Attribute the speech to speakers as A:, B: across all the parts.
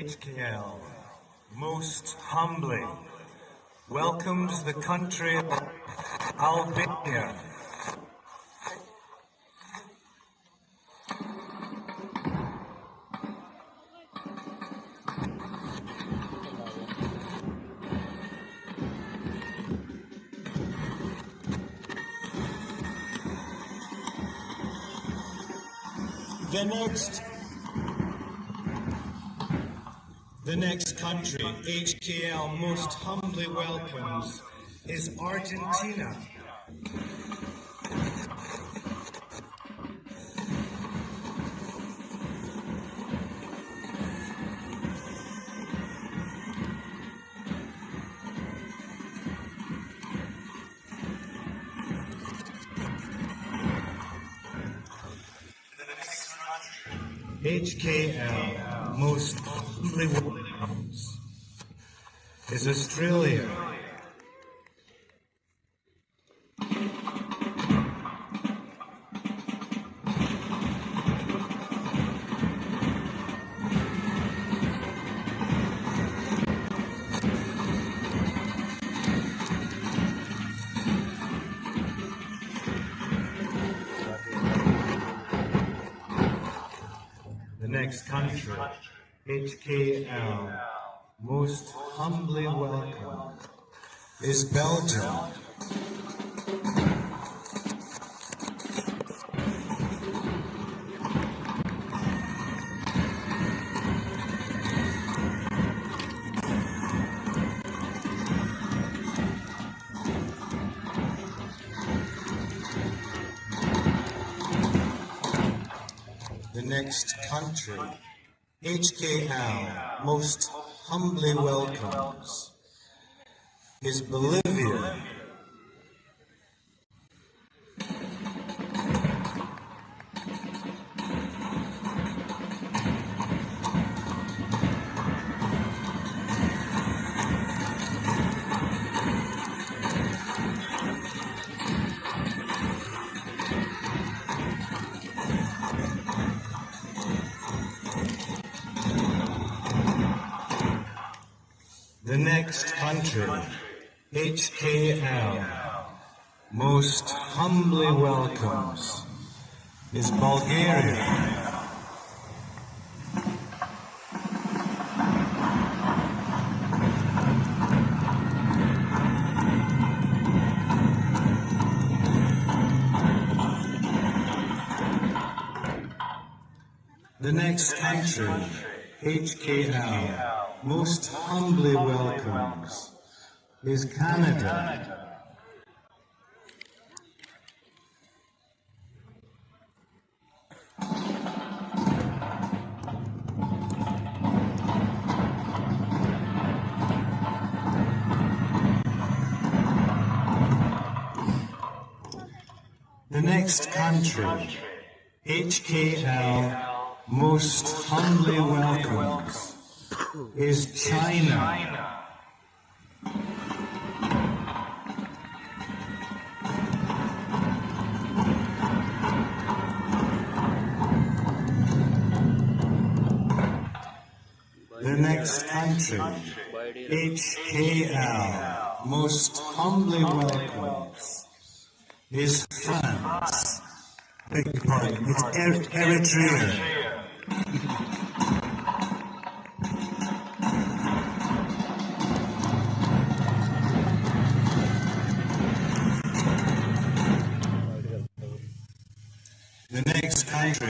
A: HKL most humbly welcomes the country of Albania. The next country HKL most humbly welcomes is Argentina. HKL most humbly welcomes is Australia. The next country HKL most humbly welcome is Belgium. The next country HKL most humbly welcomes is Bolivia. The next country HKL most humbly welcomes is Bulgaria. The next country HKL most humbly welcomes is Canada. The next country HKL most humbly welcomes is China. The next country HKL most humbly welcomes is France. Beg your pardon, it's Eritrea. The next country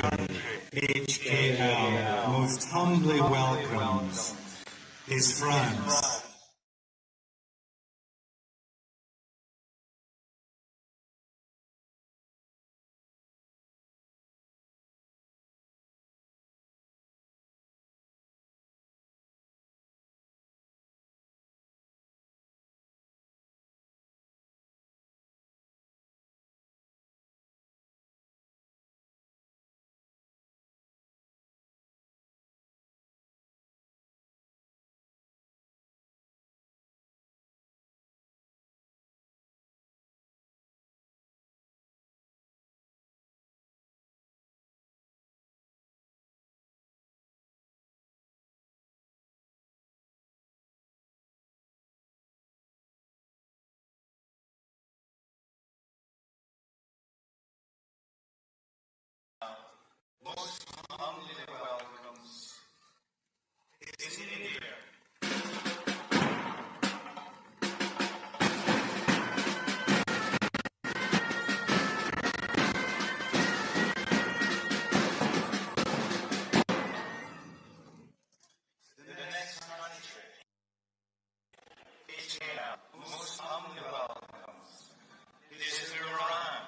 A: HKL most humbly welcomes is France.
B: most humbly welcomes is India. The next country, HKL, most humbly welcomes is Iran.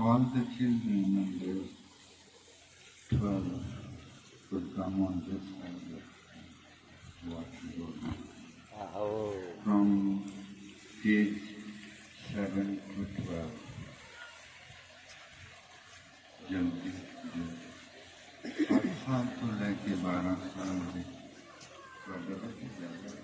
C: all the children of those 12 could come on this side of watch Guru. From age 7 to 12. जल्दी 8 साल तो लेके 12 साल में प्रगति की जगह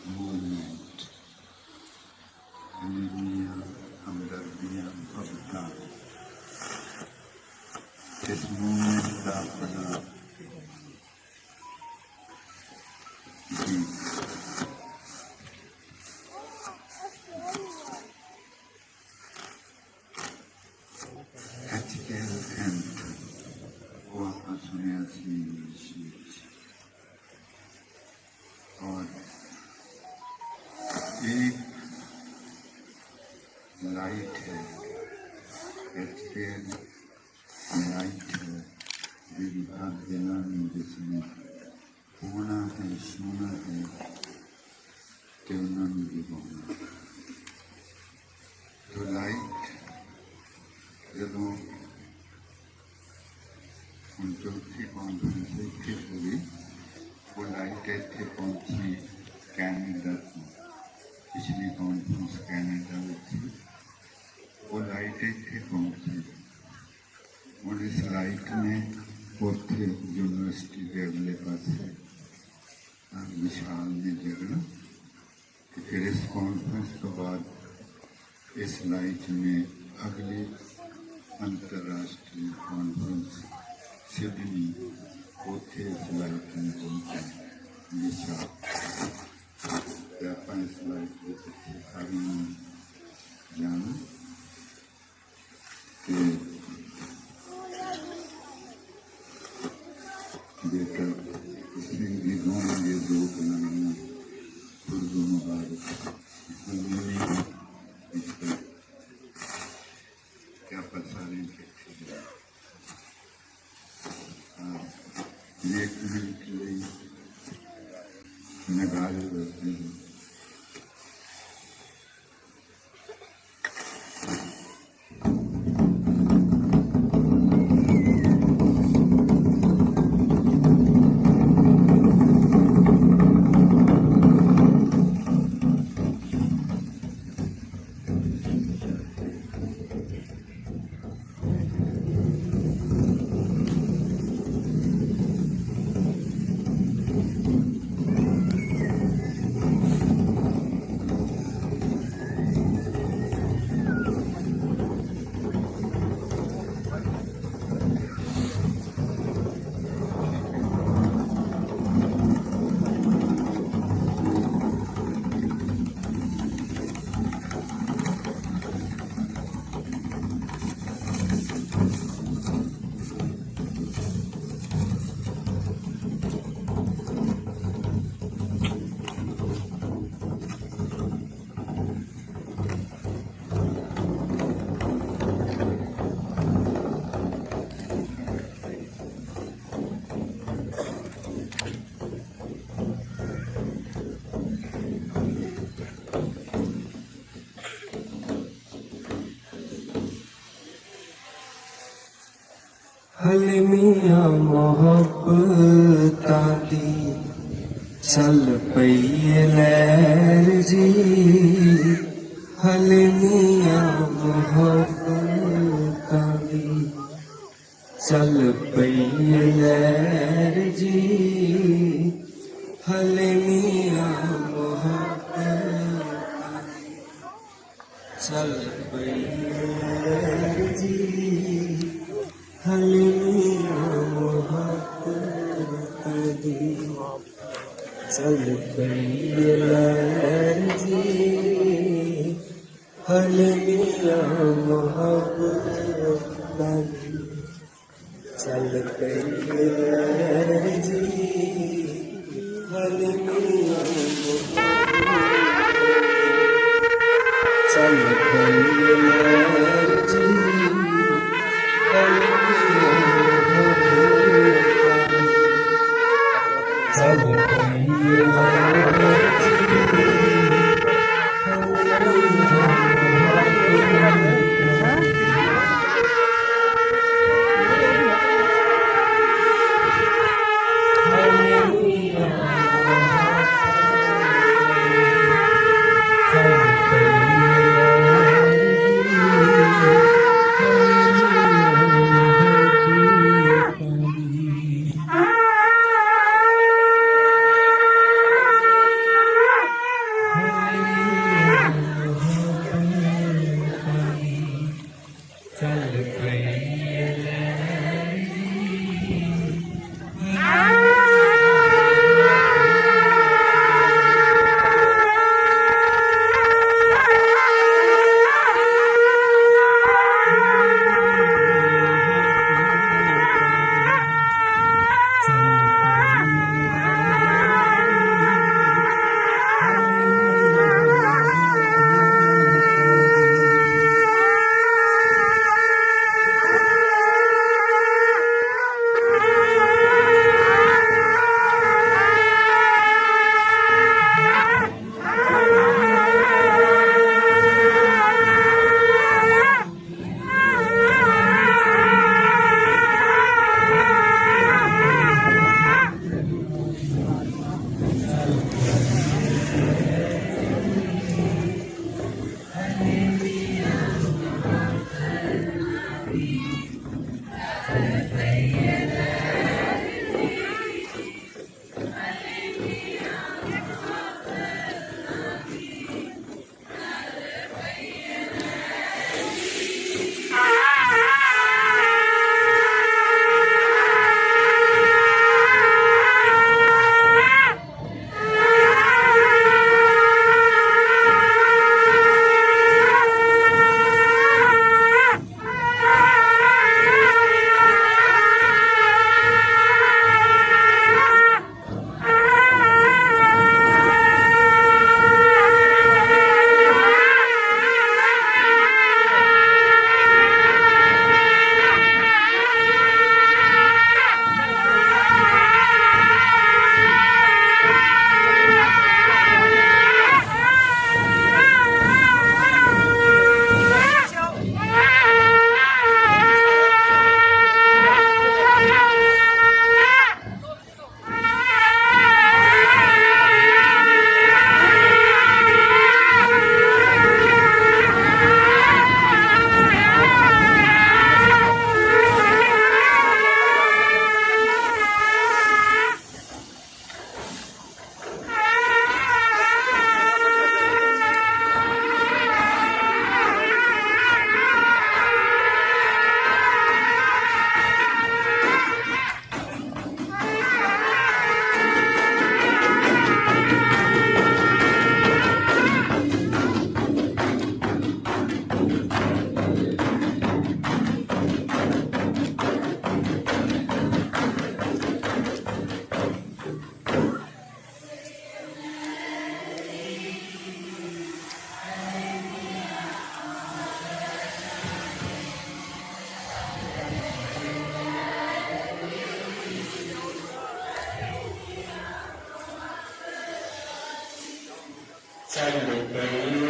C: movement, हमदर्दियाँ भगता इस मूवमेंट का अपना HKL वो आपका सुनिया और एक लाइट है HKL लाइट है विभाग देना जिसमें होना है सोना है कहना नहीं होना तो लाइट जब हम चौथी कॉन्फ्रेंस इतनी हुई वो लाइट इतने पहुंची कैनेडा को पिछली कॉन्फ्रेंस कैनेडा में थी वो लाइट इतने पहुंची और इस लाइट में उथे यूनिवर्सिटी के अगले पास विशाल में जगह कि फिर इस कॉन्फ्रेंस के बाद इस लाइट में अगली अंतर्राष्ट्रीय कॉन्फ्रेंस सिडनी उथे इस लाइट में पहुंचे विशाल अपन इस लाइट के पीछे सारी जाना कि बेटा इसमें विधों ये दो बनाना उर्दू मुबारक क्या पसारे एक मिनट के लिए नगारे करते हैं
D: हलमियां मोहब्बतां दी चल पई लहर जी हलमियां मोहब्बतां दी चल पई लहर जी हलमियां मोहब्बतां चल पई लहर जी हलमियां मोहब्बतां दी चल पई लहर जी हलमियां मोहब्बतां दी चल पई लहर जी हलमियां चल पई लहर जी चल पई ਚੱਲ ਪਈ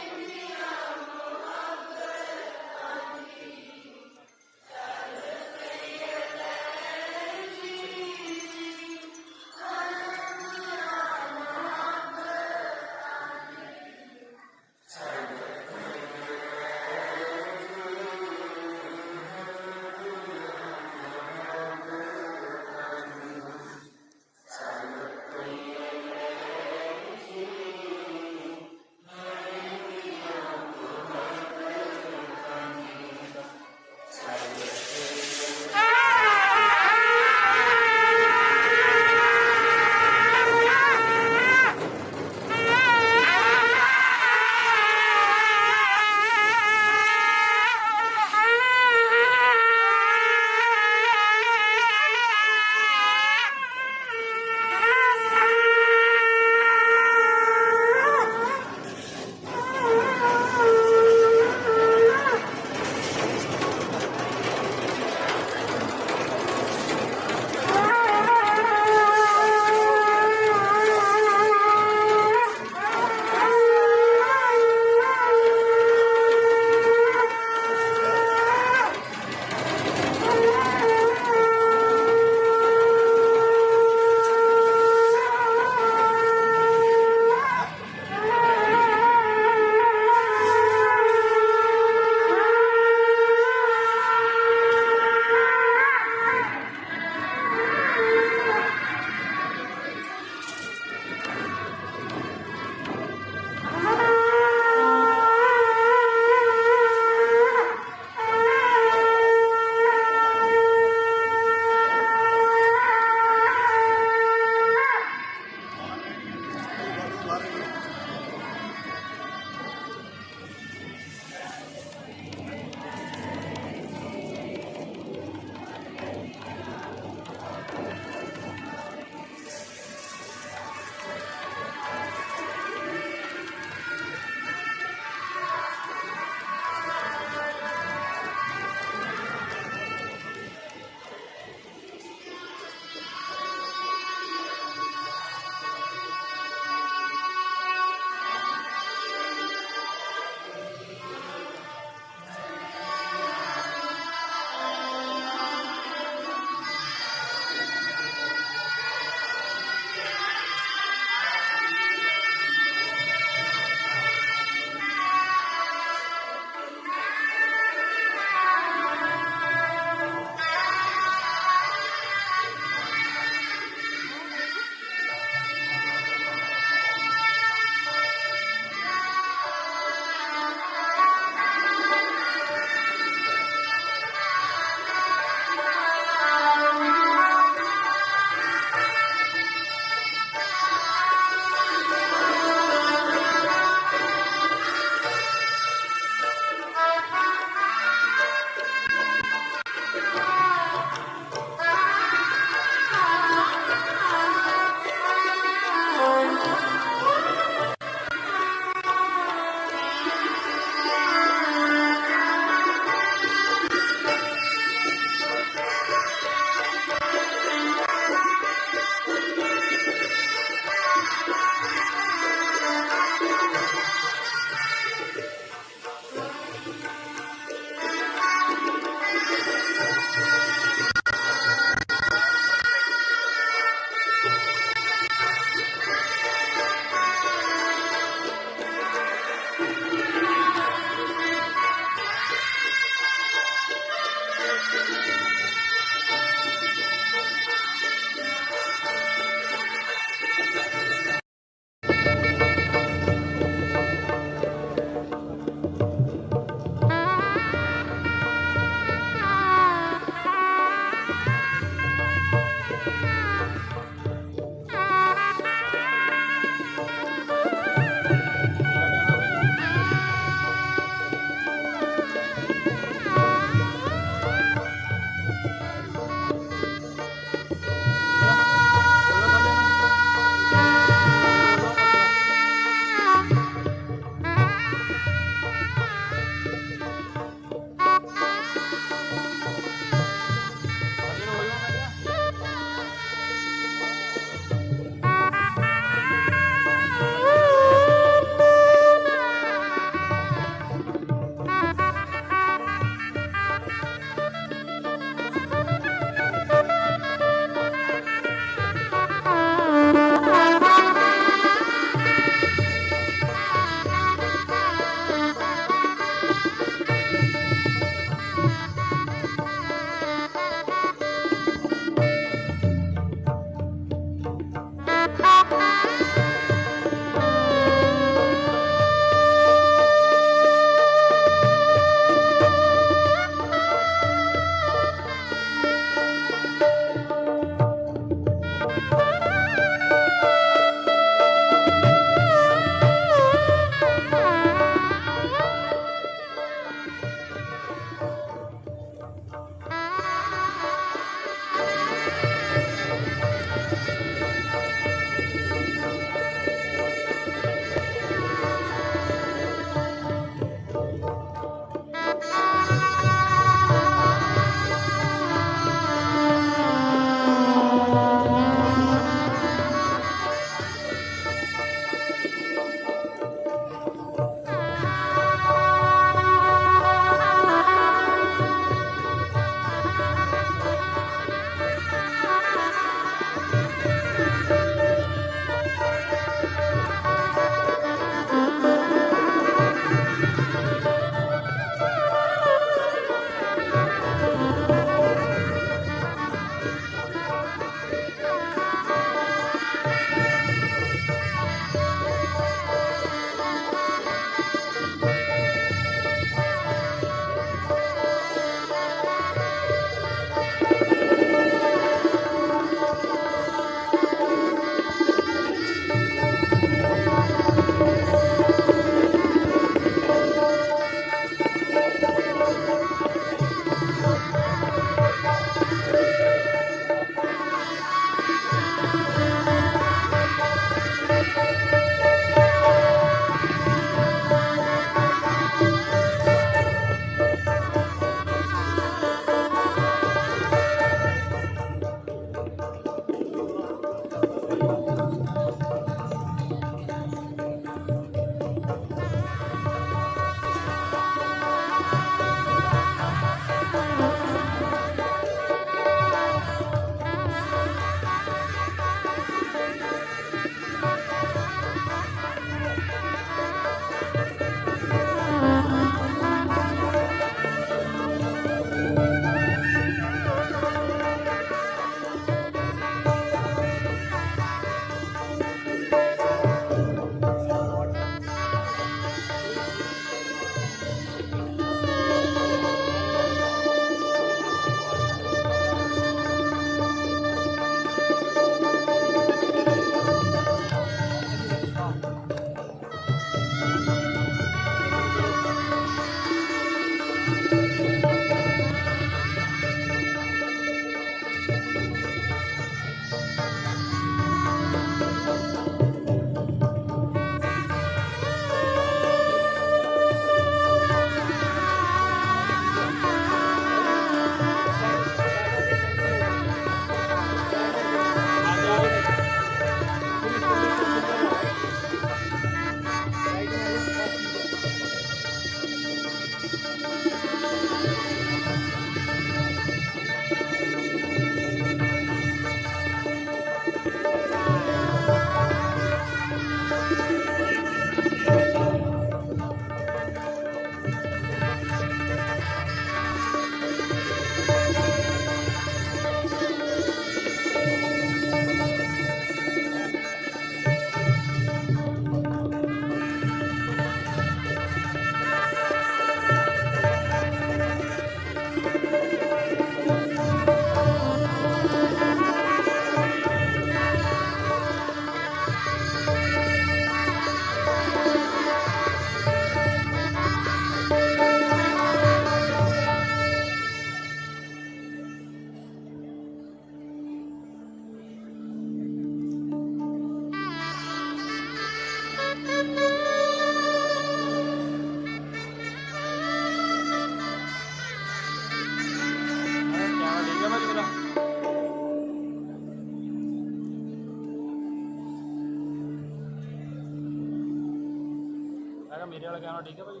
E: मेरे वाला कैमरा ठीक है भाई?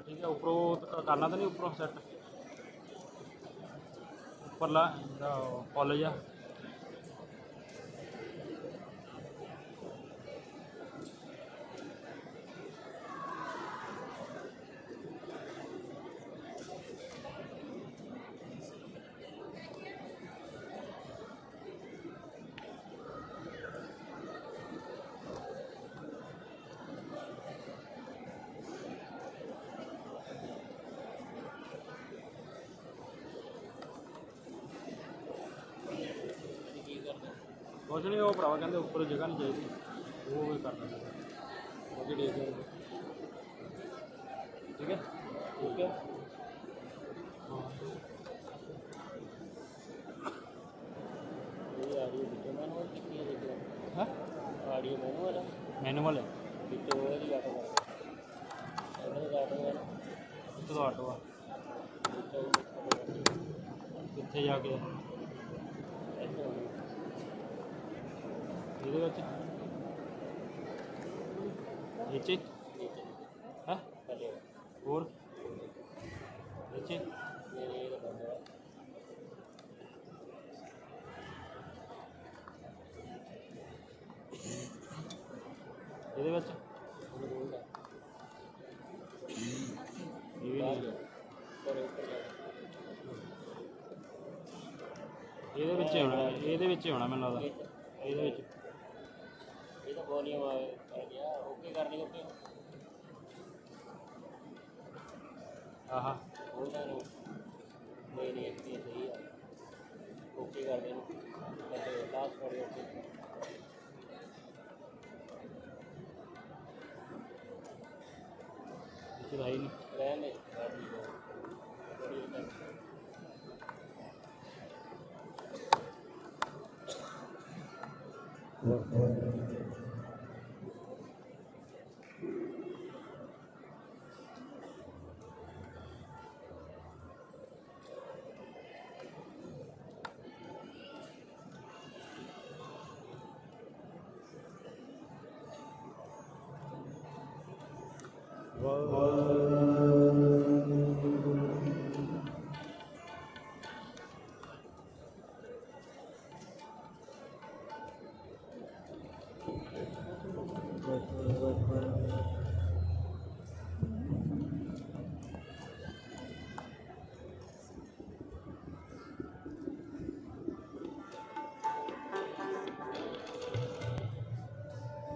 E: ठीक है। उपरों करना तो नहीं, उपरों सैट उपरला कॉलेज आ कुछ नहीं। वो भरावा कहते उपर जगह नहीं चाहिए, वो भी कर देंगे। ठीक है ओके। मैनुअल है तो आटो आ कितने जाके नीचे है और नीचे ਇਹਦੇ ਵਿੱਚ ਇਹਦੇ ਵਿੱਚ ਹੀ ਹੋਣਾ, ਇਹਦੇ ਵਿੱਚ ਹੀ ਹੋਣਾ ਮੈਨੂੰ ਲੱਗਦਾ। ਇਹਦੇ ਵਿੱਚ ਇਹ ਤਾਂ ਵੋਲੀਅਮ ਆ ਗਿਆ। ਓਕੇ ਕਰ ਲਈ ਓਕੇ। ਆਹਾ ਉਹਦਾ ਨੂੰ ਨਹੀਂ ਨਹੀਂ ਇੱਕ ਸਹੀ ਆ। ਓਕੇ ਕਰ ਦੇ ਤੇ ਲਾਸਟ ਕਰ ਓਕੇ। चढ़ाई नहीं रहने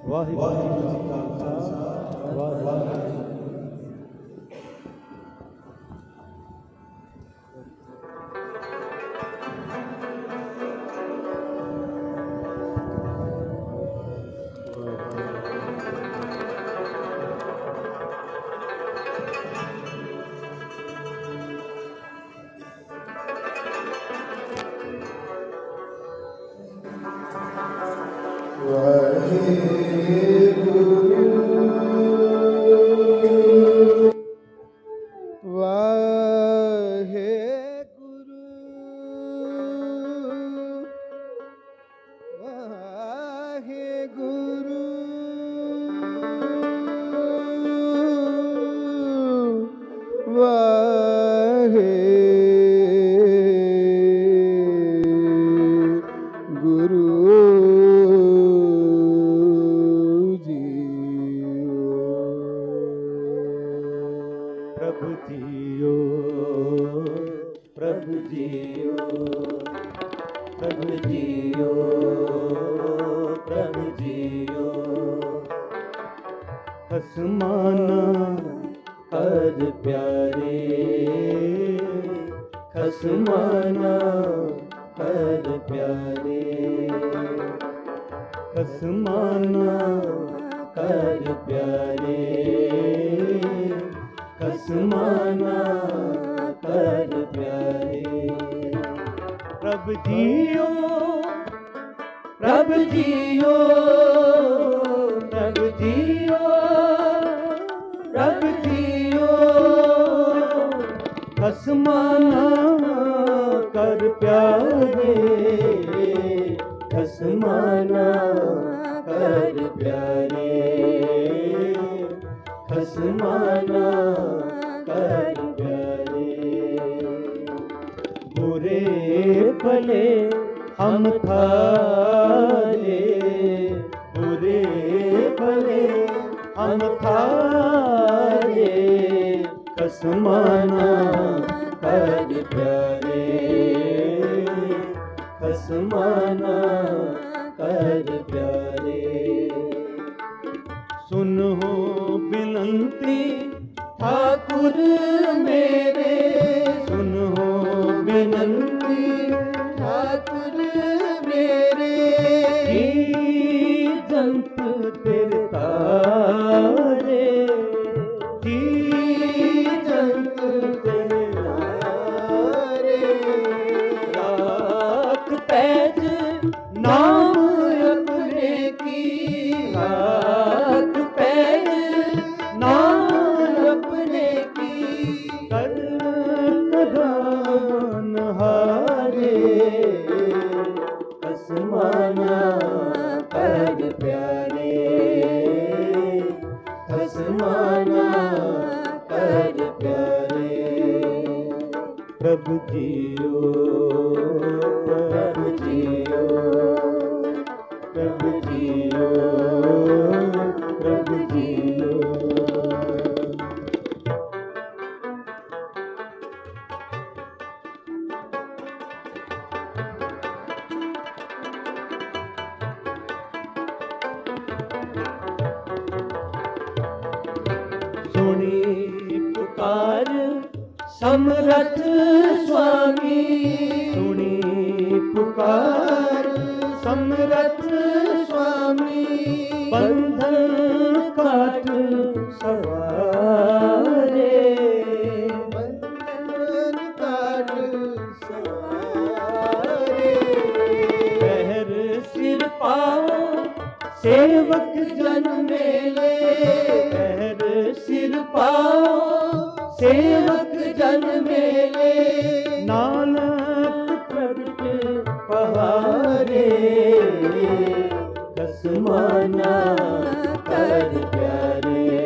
D: ਵਾਹਿਗੁਰੂ ਜੀ ਕਾ ਖਾਲਸਾ ਵਾਹਿਗੁਰੂ ਜੀ
F: कर प्यारे खसमाना कर प्यारे बुरे भले हम थारे बुरे भले हम थारे खसमाना कर प्यारे खसमाना कर प्यारे सुन हो बिनती ठाकुर मेरे सुन हो बिनती ठाकुर मेरे जंत तेरे तारे जंत तेरे तारे राख पैज नाम अपने की राख पैज नाम अपने की कर कदान हारे खसमाना कर प्यारे खसमाना कर प्यारे प्रभु जियो प्रभु जियो प्रभु जियो प्रभु जियो सुनी पुकार समरथ स्वामी सुनी पुकार समरथ स्वामी बंधन काट सवारे बंधन काट सवारे पहर सिर पाओ सेवक जन मेले पहर सिर पाओ सेवक जन मेले नानक प्रगट पहारे खसमाना कर प्यारे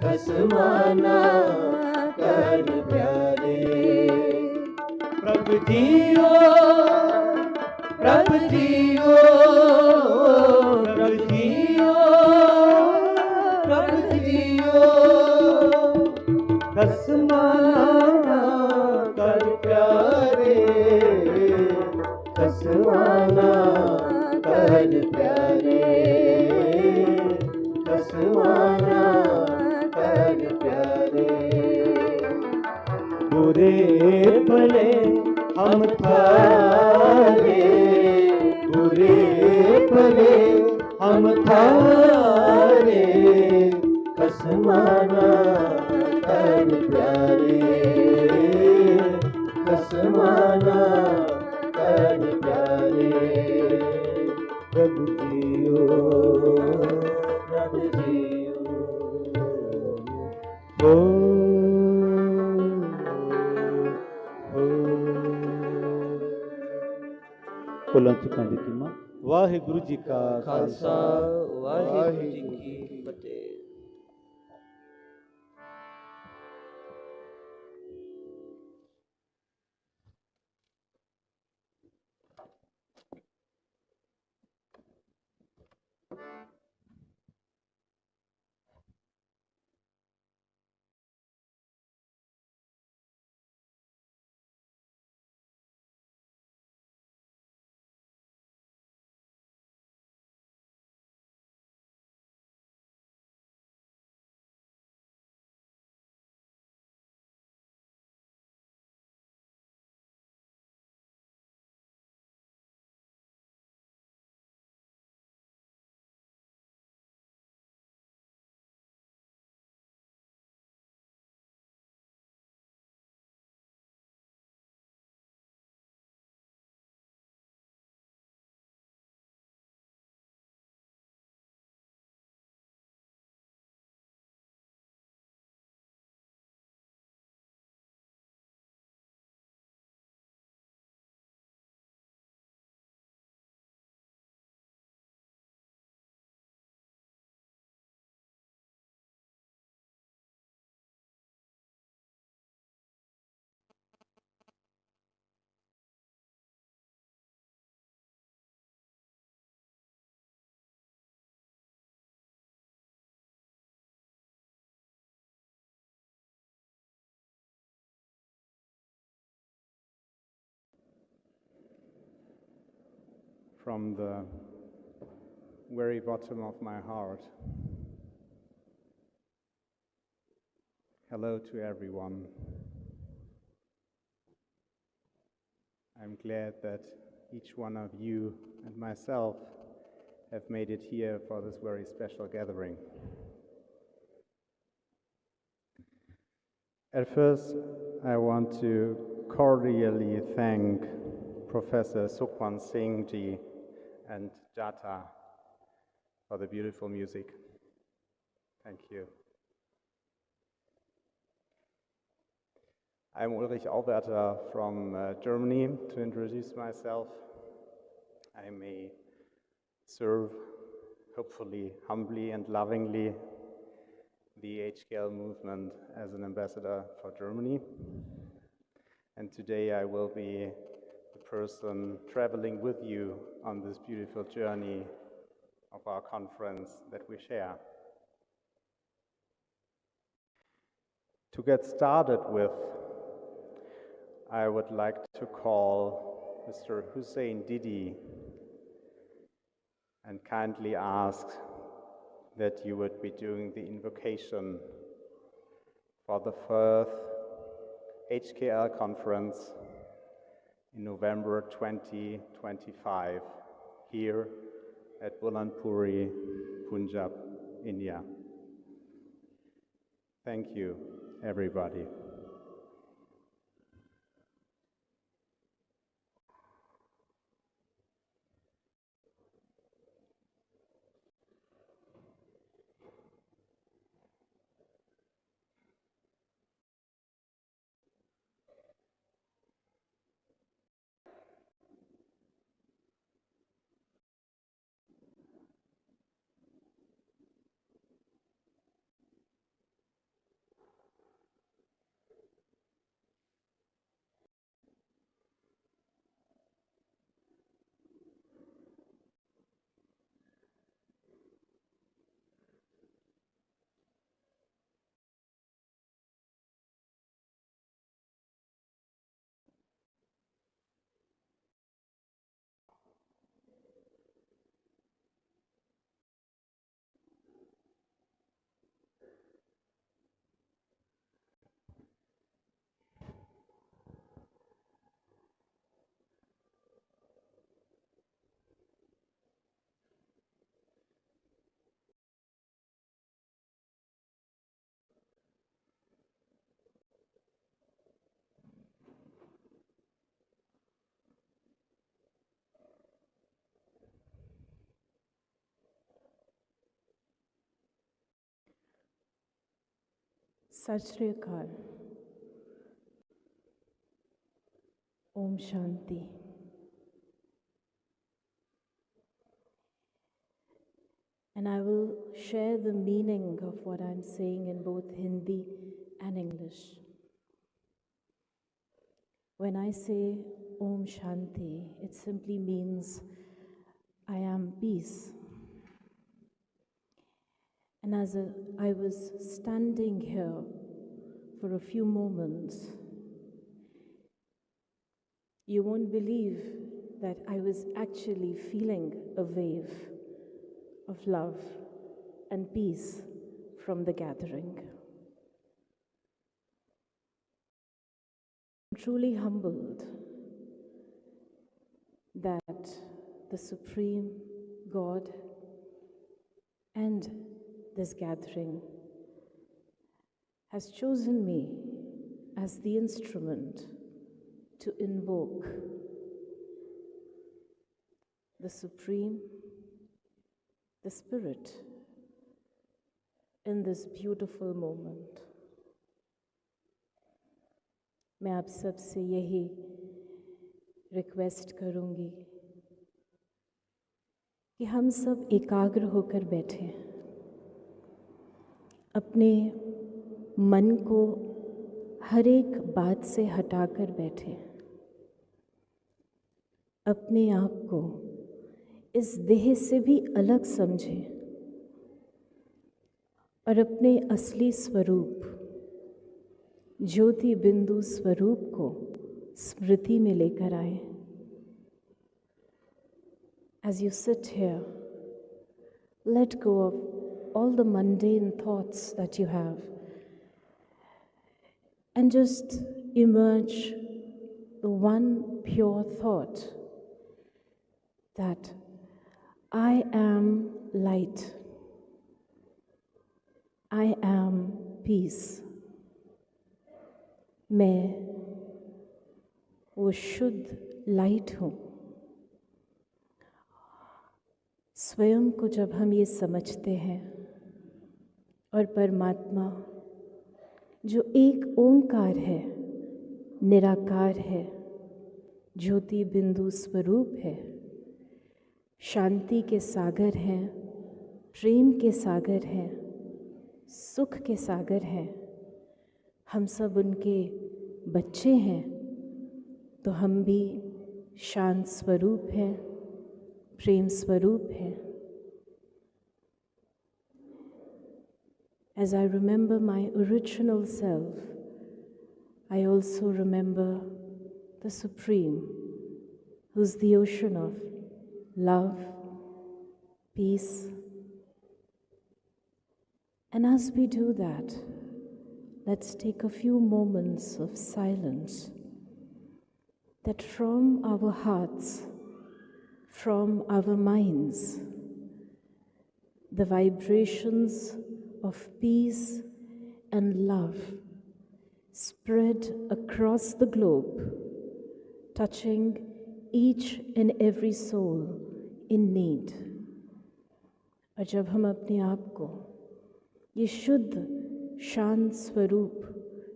F: खसमाना कर प्यारे प्रभु जियो प्रभु जियो प्रभु जियो प्रभु जियो खसमाना कर प्यारे खसमाना कर प्यारे खसमाना कर प्यारे बुरे भले हम थारे बुरे भले हम थारे खसमाना कर प्यारे खसमाना कर प्यारे प्रभु जियो प्रभु जियो ਭੁੱਲਾਂ ਚੁੱਕਾਂ ਦੀ ਕੀਮਾ ਵਾਹਿਗੁਰੂ ਜੀ ਕਾ ਖਾਲਸਾ ਵਾਹਿਗੁਰੂ ਜੀ ਕੀ ਫਤਿਹ।
G: from the very bottom of my heart, hello to everyone. I'm glad that each one of you and myself have made it here for this very special gathering. At first, I want to cordially thank Professor Sukhwan Singh ji and Jata for the beautiful music. Thank you. I'm Ulrich Auberter from Germany. To introduce myself, I may serve, hopefully humbly and lovingly, the HKL movement as an ambassador for Germany. And today I will be the person traveling with you on this beautiful journey of our conference that we share. To get started with, I would like to call Mr. Hussein Didi and kindly ask that you would be doing the invocation for the first HKL conference in November 2025 here at Bulanpuri, Punjab, India. Thank you, everybody.
H: Sat Shri Akal. Om Shanti. And I will share the meaning of what I'm saying in both Hindi and English. When I say Om Shanti, it simply means I am peace. And as I was standing here for a few moments, you won't believe that I was actually feeling a wave of love and peace from the gathering. I'm truly humbled that the Supreme God and this gathering has chosen me as the instrument to invoke the Supreme, the Spirit, in this beautiful moment. मैं आप सब से यही request करूंगी कि हम सब एकाग्र होकर बैठें, अपने मन को हर एक बात से हटाकर बैठें, अपने आप को इस देह से भी अलग समझें और अपने असली स्वरूप, ज्योति बिंदु स्वरूप को स्मृति में लेकर आए। as you sit here, let go of all the mundane thoughts that you have and just emerge the one pure thought that I am light, I am peace. मैं वो शुद्ध लाइट हूँ। स्वयं को जब हम ये समझते हैं और परमात्मा जो एक ओंकार है, निराकार है, ज्योति बिंदु स्वरूप है, शांति के सागर हैं, प्रेम के सागर हैं, सुख के सागर हैं, हम सब उनके बच्चे हैं, तो हम भी शांत स्वरूप हैं, प्रेम स्वरूप हैं। As I remember my original self, I also remember the Supreme, who's the ocean of love, peace. And as we do that, let's take a few moments of silence, that from our hearts, from our minds, the vibrations of peace and love spread across the globe, touching each and every soul in need. और जब हम अपने आप को ये शुद्ध शांत स्वरूप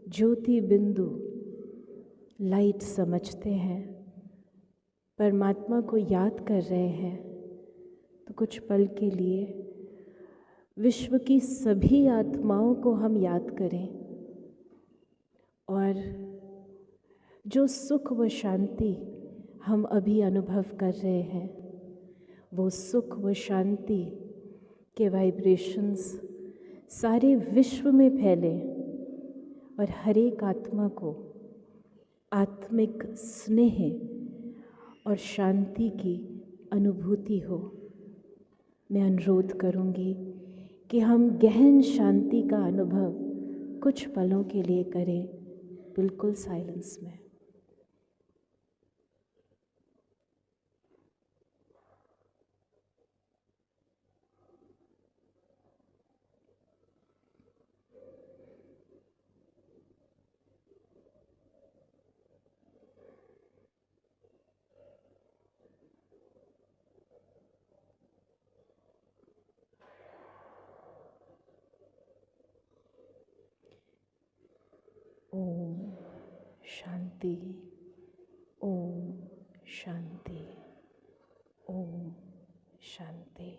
H: ज्योति बिंदु लाइट समझते हैं, परमात्मा को याद कर रहे हैं, तो कुछ पल के लिए विश्व की सभी आत्माओं को हम याद करें और जो सुख व शांति हम अभी अनुभव कर रहे हैं, वो सुख व शांति के वाइब्रेशंस सारे विश्व में फैले और हर एक आत्मा को आत्मिक स्नेह और शांति की अनुभूति हो। मैं अनुरोध करूँगी कि हम गहन शांति का अनुभव कुछ पलों के लिए करें, बिल्कुल साइलेंस में। Om Shanti, Om Shanti, Om Shanti.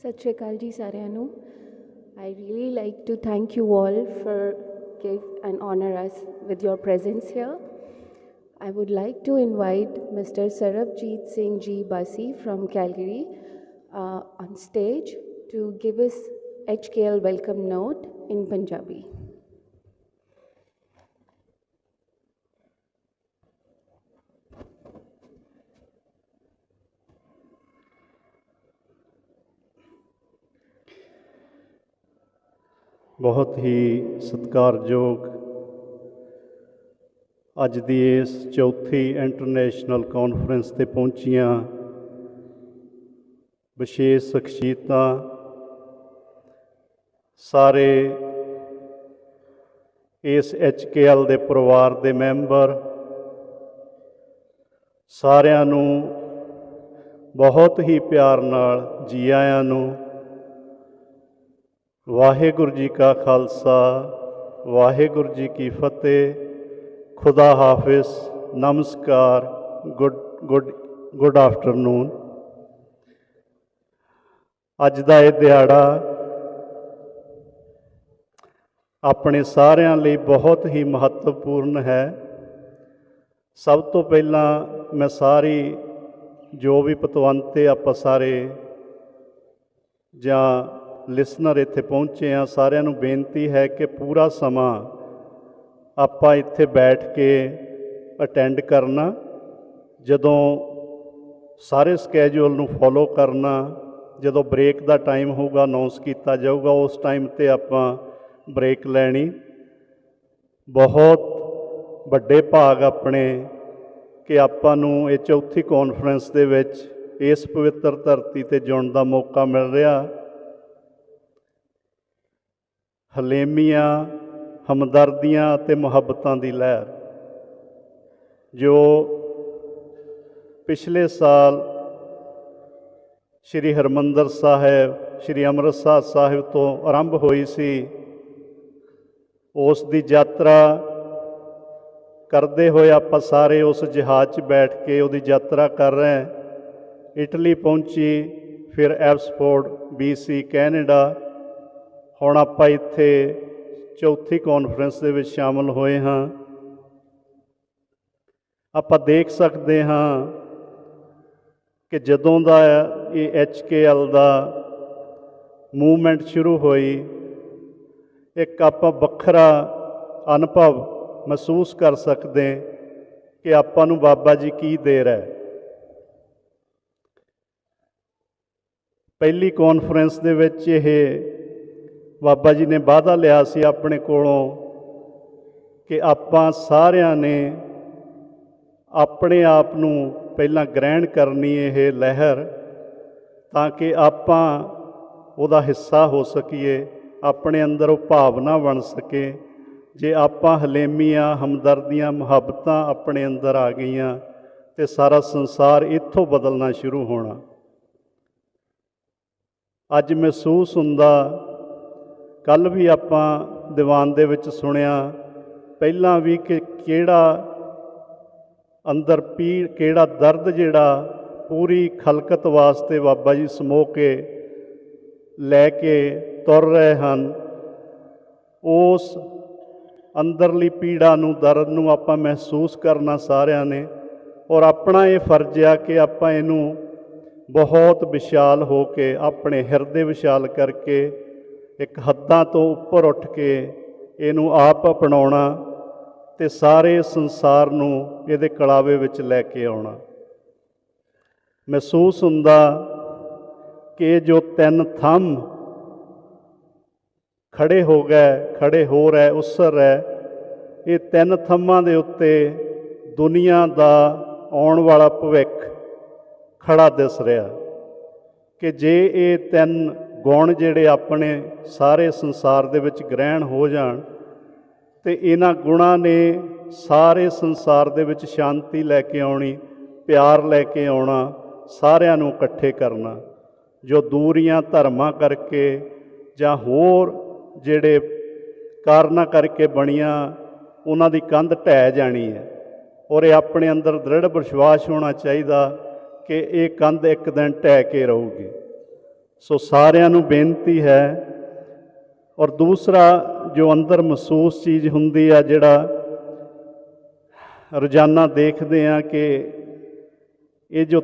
I: Sat Shri Akal ji ਸਾਰਿਆਂ ਨੂੰ। I really like to thank you all for give and honor us with your presence here. I would like to invite Mr. Sarabjit Singh Ji Basi from Calgary on stage to give us HKL welcome note in Punjabi.
F: बहुत ही सत्कारयोग ਅੱਜ ਦੀ ਇਸ ਚੌਥੀ international conference ਤੇ ਪਹੁੰਚੀਆਂ ਵਿਸ਼ੇਸ਼ ਸ਼ਖਸੀਅਤਾਂ, ਸਾਰੇ ਇਸ HKL ਦੇ ਪਰਿਵਾਰ ਦੇ ਮੈਂਬਰ, ਸਾਰਿਆਂ ਨੂੰ ਬਹੁਤ ਹੀ ਪਿਆਰ ਨਾਲ ਜੀ ਆਇਆਂ ਨੂੰ। ਵਾਹਿਗੁਰੂ ਜੀ ਕਾ ਖਾਲਸਾ, ਵਾਹਿਗੁਰੂ ਜੀ ਕੀ ਫਤਿਹ। खुदा हाफिज, नमस्कार, गुड ਗੁੱਡ ਆਫਟਰਨੂਨ। ਅੱਜ ਦਾ ਇਹ ਦਿਹਾੜਾ ਆਪਣੇ ਸਾਰਿਆਂ ਲਈ ਬਹੁਤ ਹੀ ਮਹੱਤਵਪੂਰਨ ਹੈ। ਸਭ ਤੋਂ ਪਹਿਲਾਂ ਮੈਂ ਸਾਰੀ ਜੋ ਵੀ ਪਤਵੰਤੇ ਆਪਾਂ ਸਾਰੇ ਜਾਂ ਲਿਸਨਰ ਇੱਥੇ ਪਹੁੰਚੇ ਆ, ਸਾਰਿਆਂ ਨੂੰ ਬੇਨਤੀ ਹੈ ਕਿ ਪੂਰਾ ਸਮਾਂ ਆਪਾਂ ਇੱਥੇ ਬੈਠ ਕੇ ਅਟੈਂਡ ਕਰਨਾ। ਜਦੋਂ ਸਾਰੇ ਸਕੈਜੂਲ ਨੂੰ ਫੋਲੋ ਕਰਨਾ। ਜਦੋਂ ਬ੍ਰੇਕ ਦਾ ਟਾਈਮ ਹੋਊਗਾ ਅਨਾਉਂਸ ਕੀਤਾ ਜਾਊਗਾ, ਉਸ ਟਾਈਮ 'ਤੇ ਆਪਾਂ ਬ੍ਰੇਕ ਲੈਣੀ। ਬਹੁਤ ਵੱਡੇ ਭਾਗ ਆਪਣੇ ਕਿ ਆਪਾਂ ਨੂੰ ਇਹ ਚੌਥੀ ਕਾਨਫਰੰਸ ਦੇ ਵਿੱਚ ਇਸ ਪਵਿੱਤਰ ਧਰਤੀ 'ਤੇ ਜੁੜਨ ਦਾ ਮੌਕਾ ਮਿਲ ਰਿਹਾ। ਹਲੇਮੀਆਂ, ਹਮਦਰਦੀਆਂ ਅਤੇ ਮੁਹੱਬਤਾਂ ਦੀ ਲਹਿਰ ਜੋ ਪਿਛਲੇ ਸਾਲ ਸ਼੍ਰੀ ਹਰਿਮੰਦਰ ਸਾਹਿਬ, ਸ਼੍ਰੀ ਅੰਮ੍ਰਿਤਸਰ ਸਾਹਿਬ ਤੋਂ ਆਰੰਭ ਹੋਈ ਸੀ, ਉਸ ਦੀ ਯਾਤਰਾ ਕਰਦੇ ਹੋਏ ਆਪਾਂ ਸਾਰੇ ਉਸ ਜਹਾਜ਼ 'ਚ ਬੈਠ ਕੇ ਉਹਦੀ ਯਾਤਰਾ ਕਰ ਰਹੇ ਹਾਂ। ਇਟਲੀ ਪਹੁੰਚੀ, ਫਿਰ ਐਬਟਸਫ, BC, ਕੈਨੇਡਾ। ਹੁਣ ਆਪਾਂ ਇੱਥੇ ਚੌਥੀ ਕਾਨਫਰੰਸ ਦੇ ਵਿੱਚ ਸ਼ਾਮਲ ਹੋਏ ਹਾਂ। ਆਪਾਂ ਦੇਖ ਸਕਦੇ ਹਾਂ ਕਿ ਜਦੋਂ ਦਾ ਇਹ HKL ਦਾ ਮੂਵਮੈਂਟ ਸ਼ੁਰੂ ਹੋਈ, ਇੱਕ ਆਪਾਂ ਵੱਖਰਾ ਅਨੁਭਵ ਮਹਿਸੂਸ ਕਰ ਸਕਦੇ ਕਿ ਆਪਾਂ ਨੂੰ ਬਾਬਾ ਜੀ ਕੀ ਦੇ ਰਿਹਾ। ਪਹਿਲੀ ਕਾਨਫਰੰਸ ਦੇ ਵਿੱਚ ਇਹ ਬਾਬਾ ਜੀ ਨੇ ਵਾਅਦਾ ਲਿਆ ਸੀ ਆਪਣੇ ਕੋਲੋਂ ਕਿ ਆਪਾਂ ਸਾਰਿਆਂ ਨੇ ਆਪਣੇ ਆਪ ਨੂੰ ਪਹਿਲਾਂ ਗ੍ਰਹਿਣ ਕਰਨੀ ਇਹ ਲਹਿਰ, ਤਾਂ ਕਿ ਆਪਾਂ ਉਹਦਾ ਹਿੱਸਾ ਹੋ ਸਕੀਏ, ਆਪਣੇ ਅੰਦਰ ਉਹ ਭਾਵਨਾ ਬਣ ਸਕੇ। ਜੇ ਆਪਾਂ ਹਲੇਮੀਆਂ, ਹਮਦਰਦੀਆਂ, ਮੁਹੱਬਤਾਂ ਆਪਣੇ ਅੰਦਰ ਆ ਗਈਆਂ ਤੇ ਸਾਰਾ ਸੰਸਾਰ ਇੱਥੋਂ ਬਦਲਣਾ ਸ਼ੁਰੂ ਹੋਣਾ। ਅੱਜ ਮਹਿਸੂਸ ਹੁੰਦਾ, ਕੱਲ੍ਹ ਵੀ ਆਪਾਂ ਦੀਵਾਨ ਦੇ ਵਿੱਚ ਸੁਣਿਆ ਪਹਿਲਾਂ ਵੀ, ਕਿ ਕਿਹੜਾ ਅੰਦਰ ਪੀੜ, ਕਿਹੜਾ ਦਰਦ ਜਿਹੜਾ ਪੂਰੀ ਖਲਕਤ ਵਾਸਤੇ ਬਾਬਾ ਜੀ ਸਮੋ ਕੇ ਲੈ ਕੇ ਤੁਰ ਰਹੇ ਹਨ। ਉਸ ਅੰਦਰਲੀ ਪੀੜਾ ਨੂੰ, ਦਰਦ ਨੂੰ ਆਪਾਂ ਮਹਿਸੂਸ ਕਰਨਾ ਸਾਰਿਆਂ ਨੇ, ਔਰ ਆਪਣਾ ਇਹ ਫਰਜ਼ ਆ ਕਿ ਆਪਾਂ ਇਹਨੂੰ ਬਹੁਤ ਵਿਸ਼ਾਲ ਹੋ ਕੇ, ਆਪਣੇ ਹਿਰਦੇ ਵਿਸ਼ਾਲ ਕਰਕੇ, ਇੱਕ ਹੱਦਾਂ ਤੋਂ ਉੱਪਰ ਉੱਠ ਕੇ ਇਹਨੂੰ ਆਪ ਅਪਣਾਉਣਾ ਅਤੇ ਸਾਰੇ ਸੰਸਾਰ ਨੂੰ ਇਹਦੇ ਕਲਾਵੇ ਵਿੱਚ ਲੈ ਕੇ ਆਉਣਾ। ਮਹਿਸੂਸ ਹੁੰਦਾ ਕਿ ਜੋ 3 ਥੰਮ ਖੜੇ ਹੋ ਗਏ, ਖੜੇ ਹੋ ਰਹੇ, ਉਸਰ ਰਹੇ, ਇਹ 3 ਥੰਮਾਂ ਦੇ ਉੱਤੇ ਦੁਨੀਆ ਦਾ ਆਉਣ ਵਾਲਾ ਭਵਿੱਖ ਖੜਾ ਦਿਸ ਰਿਹਾ। ਕਿ ਜੇ ਇਹ 3 ਗੁਣ ਜਿਹੜੇ ਆਪਣੇ ਸਾਰੇ ਸੰਸਾਰ ਦੇ ਵਿੱਚ ਗ੍ਰਹਿਣ ਹੋ ਜਾਣ, ਅਤੇ ਇਹਨਾਂ ਗੁਣਾਂ ਨੇ ਸਾਰੇ ਸੰਸਾਰ ਦੇ ਵਿੱਚ ਸ਼ਾਂਤੀ ਲੈ ਕੇ ਆਉਣੀ, ਪਿਆਰ ਲੈ ਕੇ ਆਉਣਾ, ਸਾਰਿਆਂ ਨੂੰ ਇਕੱਠੇ ਕਰਨਾ। ਜੋ ਦੂਰੀਆਂ ਧਰਮਾਂ ਕਰਕੇ ਜਾਂ ਹੋਰ ਜਿਹੜੇ ਕਾਰਨਾਂ ਕਰਕੇ ਬਣੀਆਂ, ਉਹਨਾਂ ਦੀ ਕੰਧ ਢਹਿ ਜਾਣੀ ਹੈ। ਔਰ ਇਹ ਆਪਣੇ ਅੰਦਰ ਦ੍ਰਿੜ ਵਿਸ਼ਵਾਸ ਹੋਣਾ ਚਾਹੀਦਾ ਕਿ ਇਹ ਕੰਧ ਇੱਕ ਦਿਨ ਢਹਿ ਕੇ ਰਹੂਗੀ। ਸੋ ਸਾਰਿਆਂ ਨੂੰ ਬੇਨਤੀ ਹੈ। ਔਰ ਦੂਸਰਾ ਜੋ ਅੰਦਰ ਮਹਿਸੂਸ ਚੀਜ਼ ਹੁੰਦੀ ਆ, ਜਿਹੜਾ ਰੋਜ਼ਾਨਾ ਦੇਖਦੇ ਹਾਂ ਕਿ ਇਹ ਜੋ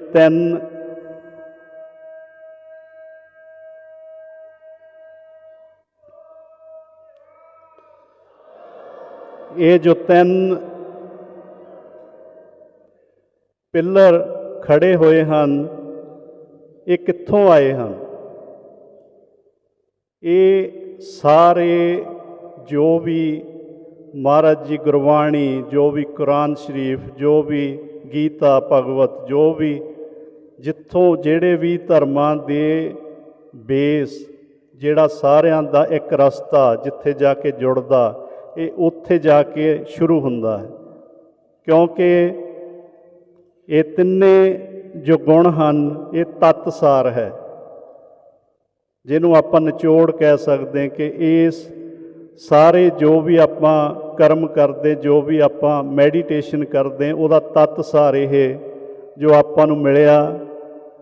F: 3 ਪਿੱਲਰ ਖੜੇ ਹੋਏ ਹਨ, ਇਹ ਕਿੱਥੋਂ ਆਏ ਹਨ? ਇਹ ਸਾਰੇ ਜੋ ਵੀ ਮਹਾਰਾਜ ਜੀ ਗੁਰਬਾਣੀ, ਜੋ ਵੀ ਕੁਰਾਨ ਸ਼ਰੀਫ, ਜੋ ਵੀ ਗੀਤਾ, ਭਗਵਤ, ਜੋ ਵੀ ਜਿੱਥੋਂ ਜਿਹੜੇ ਵੀ ਧਰਮਾਂ ਦੇ ਬੇਸ, ਜਿਹੜਾ ਸਾਰਿਆਂ ਦਾ ਇੱਕ ਰਸਤਾ ਜਿੱਥੇ ਜਾ ਕੇ ਜੁੜਦਾ, ਇਹ ਉੱਥੇ ਜਾ ਕੇ ਸ਼ੁਰੂ ਹੁੰਦਾ ਹੈ। ਕਿਉਂਕਿ ਇਹ ਤਿੰਨੇ ਜੋ ਗੁਣ ਹਨ, ਇਹ ਤੱਤਸਾਰ ਹੈ, ਜਿਹਨੂੰ ਆਪਾਂ ਨਿਚੋੜ ਕਹਿ ਸਕਦੇ ਹਾਂ। ਕਿ ਇਸ ਸਾਰੇ ਜੋ ਵੀ ਆਪਾਂ ਕਰਮ ਕਰਦੇ, ਜੋ ਵੀ ਆਪਾਂ ਮੈਡੀਟੇਸ਼ਨ ਕਰਦੇ, ਉਹਦਾ ਤੱਤਸਾਰ ਇਹ ਜੋ ਆਪਾਂ ਨੂੰ ਮਿਲਿਆ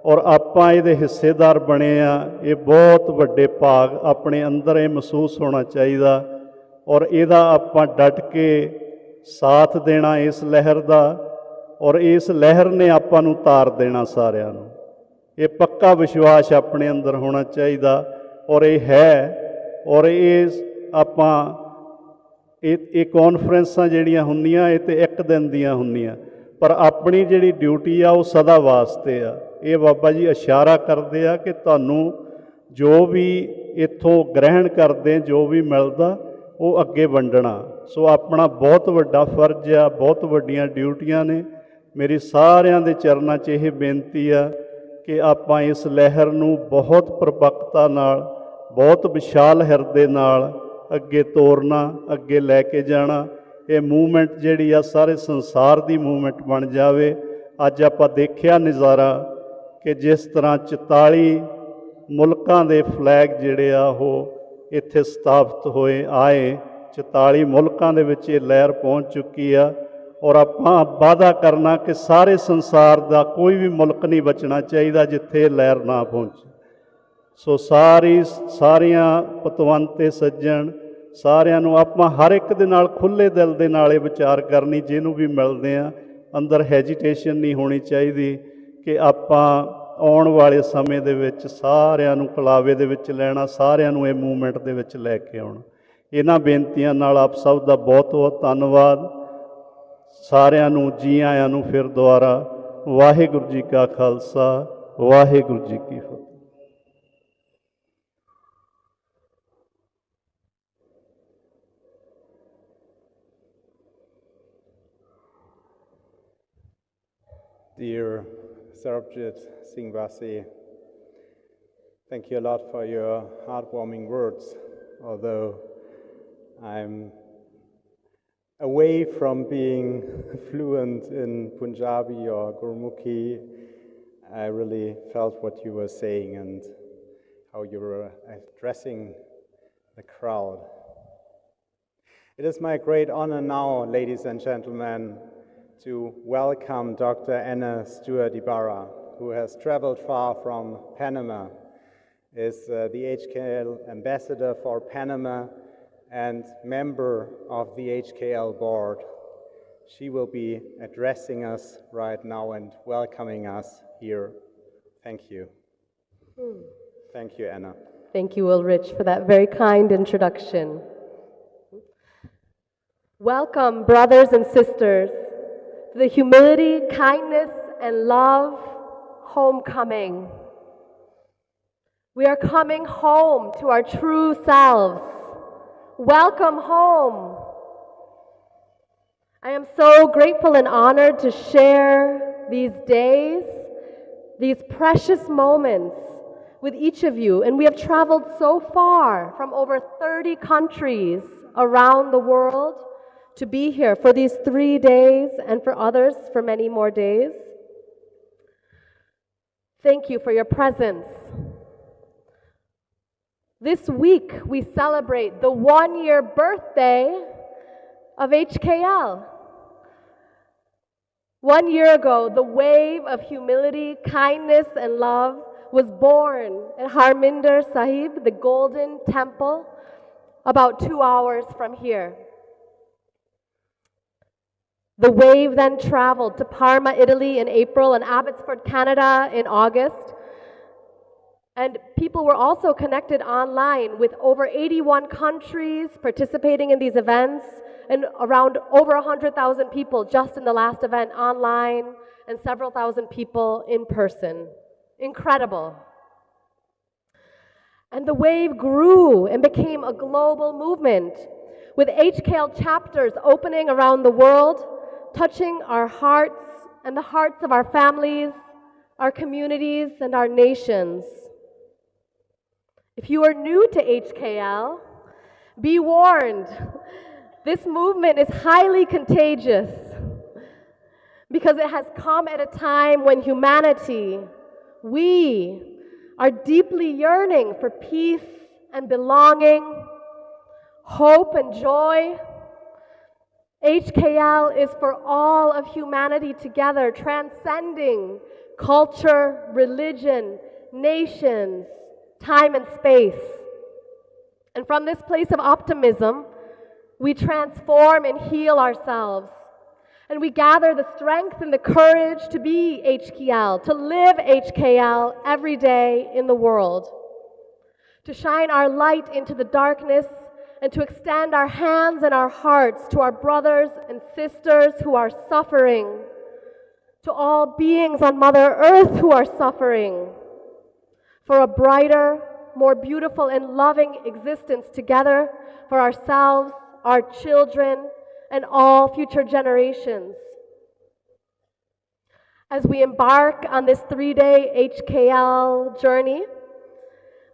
F: ਔਰ ਆਪਾਂ ਇਹਦੇ ਹਿੱਸੇਦਾਰ ਬਣੇ ਆ, ਇਹ ਬਹੁਤ ਵੱਡੇ ਭਾਗ ਆਪਣੇ ਅੰਦਰ ਇਹ ਮਹਿਸੂਸ ਹੋਣਾ ਚਾਹੀਦਾ ਔਰ ਇਹਦਾ ਆਪਾਂ ਡਟ ਕੇ ਸਾਥ ਦੇਣਾ ਇਸ ਲਹਿਰ ਦਾ ਔਰ ਇਸ ਲਹਿਰ ਨੇ ਆਪਾਂ ਨੂੰ ਤਾਰ ਦੇਣਾ ਸਾਰਿਆਂ ਨੂੰ। ਇਹ ਪੱਕਾ ਵਿਸ਼ਵਾਸ ਆਪਣੇ ਅੰਦਰ ਹੋਣਾ ਚਾਹੀਦਾ ਔਰ ਇਹ ਹੈ। ਔਰ ਇਹ ਆਪਾਂ ਇਹ ਕਾਨਫਰੰਸਾਂ ਜਿਹੜੀਆਂ ਹੁੰਦੀਆਂ ਇਹ ਤਾਂ ਇੱਕ ਦਿਨ ਦੀਆਂ ਹੁੰਦੀਆਂ, ਪਰ ਆਪਣੀ ਜਿਹੜੀ ਡਿਊਟੀ ਆ ਉਹ ਸਦਾ ਵਾਸਤੇ ਆ। ਇਹ ਬਾਬਾ ਜੀ ਇਸ਼ਾਰਾ ਕਰਦੇ ਆ ਕਿ ਤੁਹਾਨੂੰ ਜੋ ਵੀ ਇੱਥੋਂ ਗ੍ਰਹਿਣ ਕਰਦੇ, ਜੋ ਵੀ ਮਿਲਦਾ ਉਹ ਅੱਗੇ ਵੰਡਣਾ। ਸੋ ਆਪਣਾ ਬਹੁਤ ਵੱਡਾ ਫਰਜ਼ ਆ, ਬਹੁਤ ਵੱਡੀਆਂ ਡਿਊਟੀਆਂ ਨੇ। ਮੇਰੀ ਸਾਰਿਆਂ ਦੇ ਚਰਨਾਂ 'ਚ ਇਹ ਬੇਨਤੀ ਆ ਕਿ ਆਪਾਂ ਇਸ ਲਹਿਰ ਨੂੰ ਬਹੁਤ ਪਰਪੱਕਤਾ ਨਾਲ, ਬਹੁਤ ਵਿਸ਼ਾਲ ਹਿਰਦੇ ਨਾਲ ਅੱਗੇ ਤੋਰਨਾ, ਅੱਗੇ ਲੈ ਕੇ ਜਾਣਾ। ਇਹ ਮੂਵਮੈਂਟ ਜਿਹੜੀ ਆ ਸਾਰੇ ਸੰਸਾਰ ਦੀ ਮੂਵਮੈਂਟ ਬਣ ਜਾਵੇ। ਅੱਜ ਆਪਾਂ ਦੇਖਿਆ ਨਜ਼ਾਰਾ ਕਿ ਜਿਸ ਤਰ੍ਹਾਂ 44 ਮੁਲਕਾਂ ਦੇ ਫਲੈਗ ਜਿਹੜੇ ਆ ਉਹ ਇੱਥੇ ਸਥਾਪਿਤ ਹੋਏ ਆਏ। 44 ਮੁਲਕਾਂ ਦੇ ਵਿੱਚ ਇਹ ਲਹਿਰ ਪਹੁੰਚ ਚੁੱਕੀ ਆ ਔਰ ਆਪਾਂ ਵਾਅਦਾ ਕਰਨਾ ਕਿ ਸਾਰੇ ਸੰਸਾਰ ਦਾ ਕੋਈ ਵੀ ਮੁਲਕ ਨਹੀਂ ਬਚਣਾ ਚਾਹੀਦਾ ਜਿੱਥੇ ਇਹ ਲਹਿਰ ਨਾ ਪਹੁੰਚੇ। ਸੋ ਸਾਰੀਆਂ ਪਤਵੰਤੇ ਸੱਜਣ ਸਾਰਿਆਂ ਨੂੰ ਆਪਾਂ ਹਰ ਇੱਕ ਦੇ ਨਾਲ ਖੁੱਲ੍ਹੇ ਦਿਲ ਦੇ ਨਾਲ ਇਹ ਵਿਚਾਰ ਕਰਨੀ, ਜਿਹਨੂੰ ਵੀ ਮਿਲਦੇ ਆ ਅੰਦਰ ਹੈਜੀਟੇਸ਼ਨ ਨਹੀਂ ਹੋਣੀ ਚਾਹੀਦੀ ਕਿ ਆਪਾਂ ਆਉਣ ਵਾਲੇ ਸਮੇਂ ਦੇ ਵਿੱਚ ਸਾਰਿਆਂ ਨੂੰ ਕਲਾਵੇ ਦੇ ਵਿੱਚ ਲੈਣਾ, ਸਾਰਿਆਂ ਨੂੰ ਇਹ ਮੂਵਮੈਂਟ ਦੇ ਵਿੱਚ ਲੈ ਕੇ ਆਉਣਾ। ਇਹਨਾਂ ਬੇਨਤੀਆਂ ਨਾਲ ਆਪ ਸਭ ਦਾ ਬਹੁਤ ਬਹੁਤ ਧੰਨਵਾਦ। ਸਾਰਿਆਂ ਨੂੰ ਜੀ ਆਇਆਂ ਨੂੰ ਫਿਰ ਦੁਬਾਰਾ। ਵਾਹਿਗੁਰੂ ਜੀ ਕਾ ਖਾਲਸਾ, ਵਾਹਿਗੁਰੂ ਜੀ ਕੀ ਫਤਿਹ।
G: Dear Sarabjit Singh Basi, thank you a lot for your heartwarming words. Although I'm away from being fluent in Punjabi or Gurmukhi, I really felt what you were saying and how you were addressing the crowd. It is my great honor now, ladies and gentlemen, to welcome Dr. Anna Stewart Ibarra, who has traveled far from Panama, is the HKL ambassador for Panama and member of the HKL board. She will be addressing us right now and welcoming us here. Thank you. Thank you, Anna.
J: Thank you, Ulrich, for that very kind introduction. Welcome, brothers and sisters, to the Humility, Kindness, and Love Homecoming. We are coming home to our true selves. Welcome home. I am so grateful and honored to share these days, these precious moments with each of you. And we have traveled so far from over 30 countries around the world to be here for these 3 days and for others for many more days. Thank you for your presence. This week we celebrate the 1-year birthday of HKL. 1 year ago, the wave of humility, kindness, and love was born at Harminder Sahib, the Golden Temple, about 2 hours from here. The wave then traveled to Parma, Italy in April and Abbotsford, Canada in August. And people were also connected online with over 81 countries participating in these events and around over 100,000 people just in the last event online and several thousand people in person. Incredible. And the wave grew and became a global movement with HKL chapters opening around the world, touching our hearts and the hearts of our families, our communities, and our nations. If you are new to HKL, be warned. This movement is highly contagious because it has come at a time when humanity, we are deeply yearning for peace and belonging, hope and joy. HKL is for all of humanity together, transcending culture, religion, nations, time and space. And from this place of optimism, we transform and heal ourselves. And we gather the strength and the courage to be HKL, to live HKL every day in the world, to shine our light into the darkness and to extend our hands and our hearts to our brothers and sisters who are suffering, to all beings on Mother Earth who are suffering, for a brighter, more beautiful and loving existence together for ourselves, our children, and all future generations. As we embark on this 3-day HKL journey,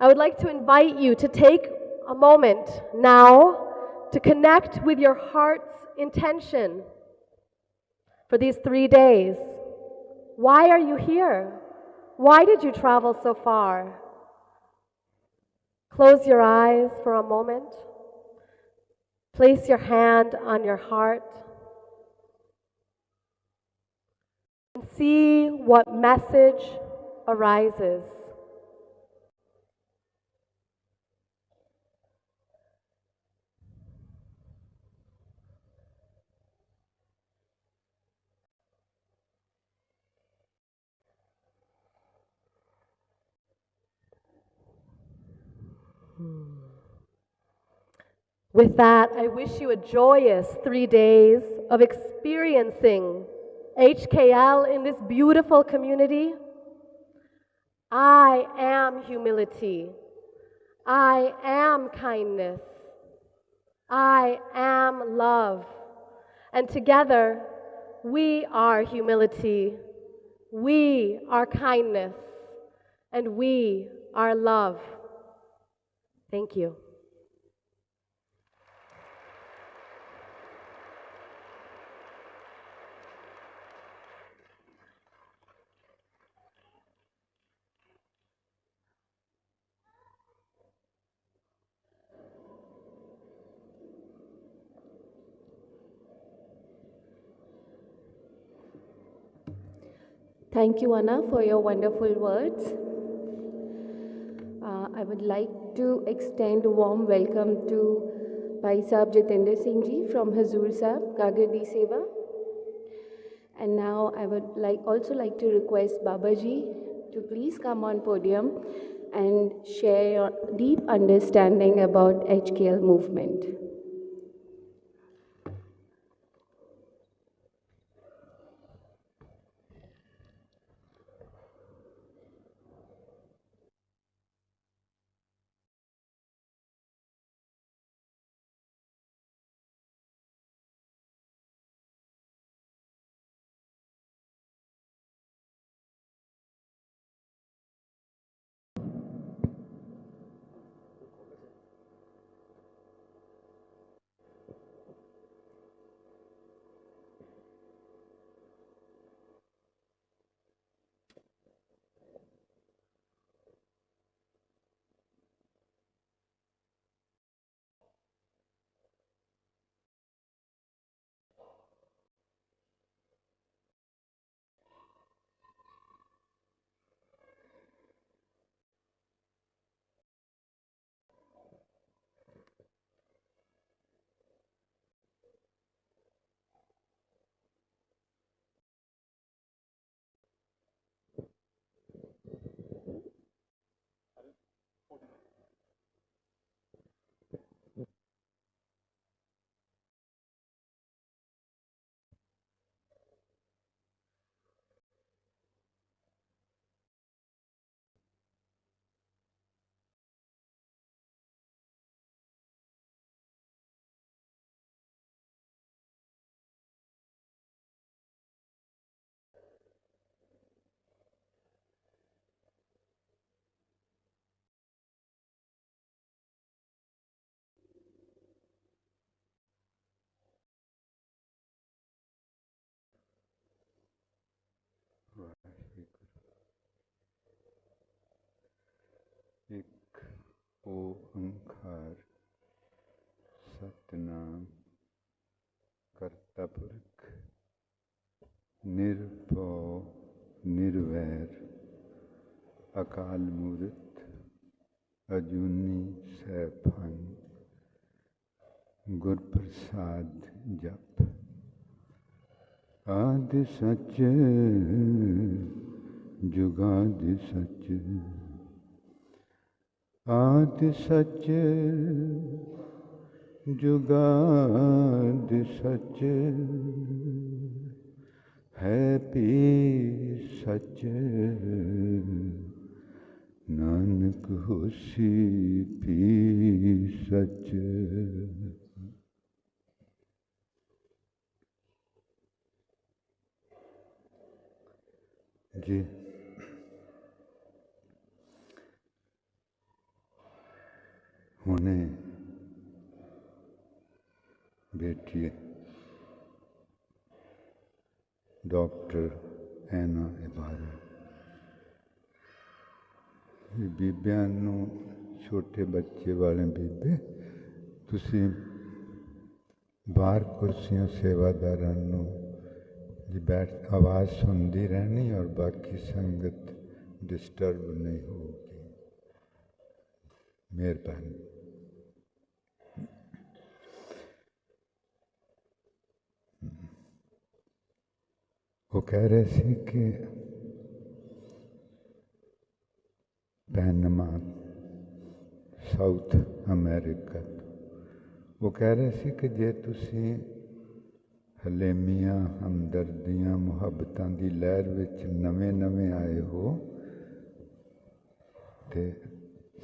J: I would like to invite you to take a moment now to connect with your heart's intention for these 3 days. Why are you here? Why did you travel so far? Close your eyes for a moment. Place your hand on your heart and see what message arises. With that, I wish you a joyous 3 days of experiencing HKL in this beautiful community. I am humility. I am kindness. I am love. And together, we are humility. We are kindness. And we are love. Thank you.
I: Thank you, Anna, for your wonderful words. I would like to extend a warm welcome to Bhai Sahib Jitendra Singh Ji from Hazur Sahib, Gagar Di Seva. And now I would also like to request Baba Ji to please come on podium and share your deep understanding about HKL movement.
C: एक ओंकार सतनाम करता ਕਰਤਾ ਪੁਰਖ ਨਿਰਭਉ ਨਿਰਵੈਰ ਅਕਾਲ ਮੂਰਤ ਅਜੂਨੀ ਸੈਭੰ ਗੁਰ ਪ੍ਰਸਾਦ ਜਪ। ਆਦਿ ਸਚ ਜੁਗਾਦਿ ਸਚ ਆਦਿ ਸਚ ਜੁਗਾਦਿ ਸਚ ਹੈ ਭੀ ਸਚ ਨਾਨਕ ਹੋਸੀ ਭੀ ਸਚ। ਜੀ ਹੁਣੇ ਬੇਟੀ ਡਾਕਟਰ ਐਨਾ ਇਬਾਰਾ ਬੀਬਿਆਂ ਨੂੰ, ਛੋਟੇ ਬੱਚੇ ਵਾਲੇ ਬੀਬੇ, ਤੁਸੀਂ ਬਾਹਰ ਕੁਰਸੀਆਂ ਸੇਵਾਦਾਰਾਂ ਨੂੰ ਦੀ ਬੈਠ ਆਵਾਜ਼ ਸੁਣਦੀ ਰਹਿਣੀ ਔਰ ਬਾਕੀ ਸੰਗਤ ਡਿਸਟਰਬ ਨਹੀਂ ਹੋਊਗੀ, ਮਿਹਰਬਾਨੀ। ਉਹ ਕਹਿ ਰਹੇ ਸੀ ਕਿ ਪੈਨਮਾ ਸਾਊਥ ਅਮਰੀਕਾ ਤੋਂ, ਉਹ ਕਹਿ ਰਹੇ ਸੀ ਕਿ ਜੇ ਤੁਸੀਂ ਹਲੇਮੀਆਂ, ਹਮਦਰਦੀਆਂ, ਮੁਹੱਬਤਾਂ ਦੀ ਲਹਿਰ ਵਿੱਚ ਨਵੇਂ ਆਏ ਹੋ ਤੇ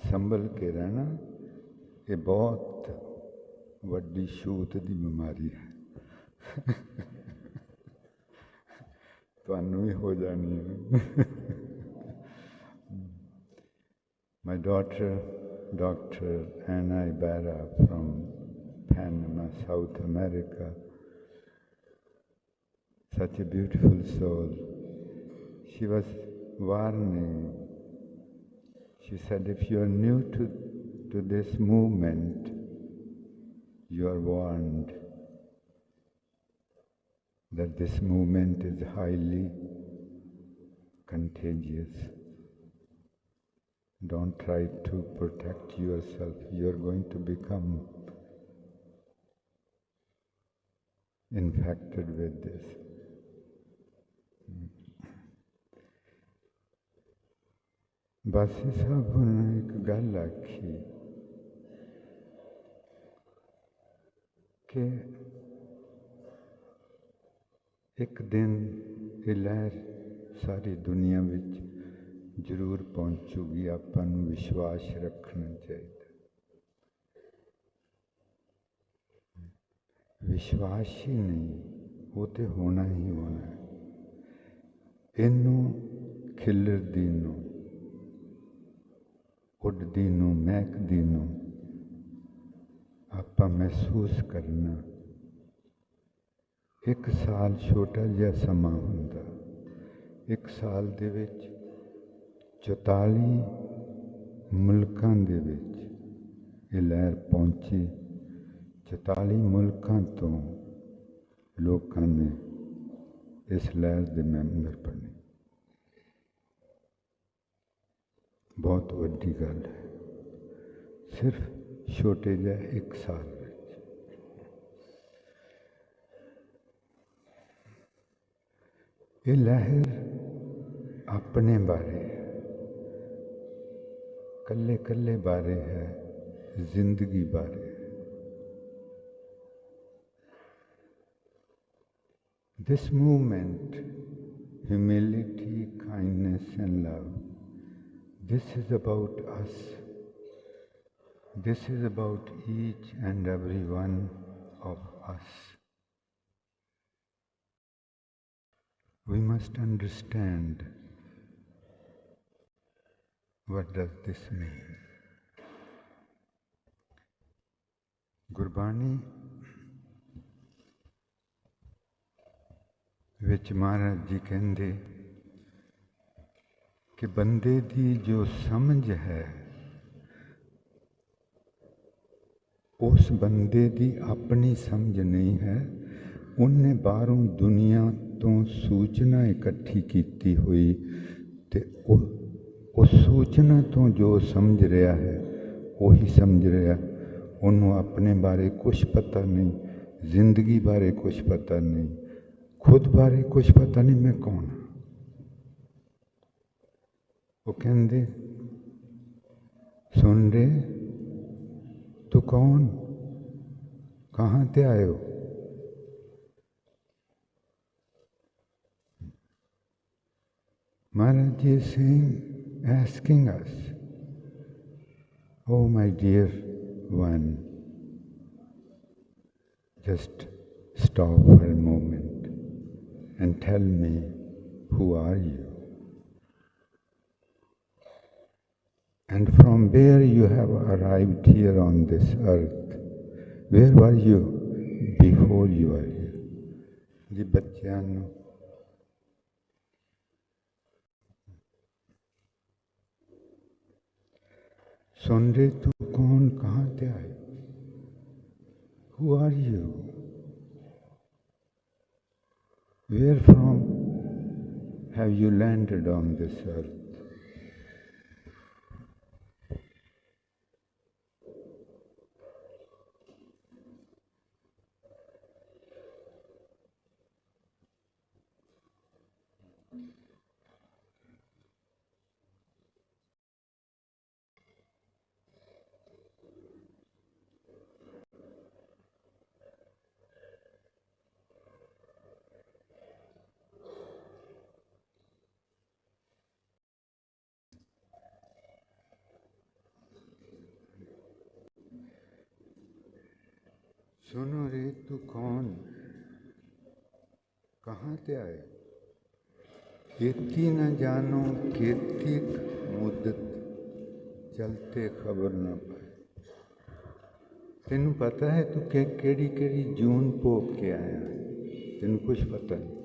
C: ਸੰਭਲ ਕੇ ਰਹਿਣਾ, ਇਹ ਬਹੁਤ ਵੱਡੀ ਛੂਤ ਦੀ ਬਿਮਾਰੀ ਹੈ। ਤੁਹਾਨੂੰ ਵੀ ਹੋ ਜਾਣੀ ਹੈ। My daughter, Dr. Anna Ibarra from Panama, South America, such a beautiful soul. She was warning. She said, if you are new to this movement, you are warned that this movement is highly contagious. Don't try to protect yourself. You are going to become infected with this. ਬਾਸੀ ਸਾਹਿਬ ਨੇ ਇੱਕ ਗੱਲ ਆਖੀ ਕਿ ਇੱਕ ਦਿਨ ਇਹ ਲਹਿਰ ਸਾਰੀ ਦੁਨੀਆ ਵਿੱਚ ਜ਼ਰੂਰ ਪਹੁੰਚੂਗੀ, ਆਪਾਂ ਨੂੰ ਵਿਸ਼ਵਾਸ ਰੱਖਣਾ ਚਾਹੀਦਾ। ਵਿਸ਼ਵਾਸ ਹੀ ਨਹੀਂ, ਉਹ ਤੇ ਹੋਣਾ ਹੀ ਹੋਣਾ। ਇਹਨੂੰ ਖਿਲਰਦੀ ਨੂੰ, ਉੱਡਦੀ ਨੂੰ, ਮਹਿਕਦੀ ਨੂੰ ਆਪਾਂ ਮਹਿਸੂਸ ਕਰਨਾ। ਇੱਕ ਸਾਲ ਛੋਟਾ ਜਿਹਾ ਸਮਾਂ ਹੁੰਦਾ, ਇੱਕ ਸਾਲ ਦੇ ਵਿੱਚ 44 ਮੁਲਕਾਂ ਦੇ ਵਿੱਚ ਇਹ ਲਹਿਰ ਪਹੁੰਚੀ। 44 ਮੁਲਕਾਂ ਤੋਂ ਲੋਕਾਂ ਨੇ ਇਸ ਲਹਿਰ ਦੇ ਮੈਂਬਰ ਬਣੇ। ਬਹੁਤ ਵੱਡੀ ਗੱਲ ਹੈ, ਸਿਰਫ ਛੋਟੇ ਜਿਹੇ ਇੱਕ ਸਾਲ ਵਿੱਚ। ਇਹ ਲਹਿਰ ਆਪਣੇ ਬਾਰੇ ਹੈ, ਕੱਲੇ ਬਾਰੇ ਹੈ, ਜ਼ਿੰਦਗੀ ਬਾਰੇ ਹੈ। This movement, humility, kindness and love, this is about us. This is about each and every one of us. We must understand what does this mean. Gurbani ਵਿੱਚ ਮਹਾਰਾਜ ਜੀ ਕਹਿੰਦੇ ਕਿ ਬੰਦੇ ਦੀ ਜੋ ਸਮਝ ਹੈ, ਉਸ ਬੰਦੇ ਦੀ ਆਪਣੀ ਸਮਝ ਨਹੀਂ ਹੈ, ਉਹਨੇ ਬਾਹਰੋਂ ਦੁਨੀਆ ਤੋਂ ਸੂਚਨਾ ਇਕੱਠੀ ਕੀਤੀ ਹੋਈ ਤੇ ਉਹ ਸੂਚਨਾ ਤੋਂ ਜੋ ਸਮਝ ਰਿਹਾ ਹੈ ਉਹੀ ਸਮਝ ਰਿਹਾ। ਉਹਨੂੰ ਆਪਣੇ ਬਾਰੇ ਕੁਛ ਪਤਾ ਨਹੀਂ, ਜ਼ਿੰਦਗੀ ਬਾਰੇ ਕੁਛ ਪਤਾ ਨਹੀਂ, ਖੁਦ ਬਾਰੇ ਕੁਛ ਪਤਾ ਨਹੀਂ ਮੈਂ ਕੌਣ ਹਾਂ। ਉਹ ਕਹਿੰਦੇ सुन रे तू कौन, कहाँ से आए हो? Maharaj ji is saying, asking us, oh my dear one, just stop for a moment and tell me, who are you? And from where you have arrived here on this earth, where were you before you are here? जी बच्चों ਨੂੰ सुन रहे तू कौन, कहाँ से आए? Who are you? Where from have you landed on this earth? सुनो रे तू कौन, कहाँ से आए? इतनी न जानो कितनी मुद्दत चलते खबर न पाए। तेनू पता है तू केड़ी केड़ी जून भोग के आया है? तेनू कुछ पता नहीं।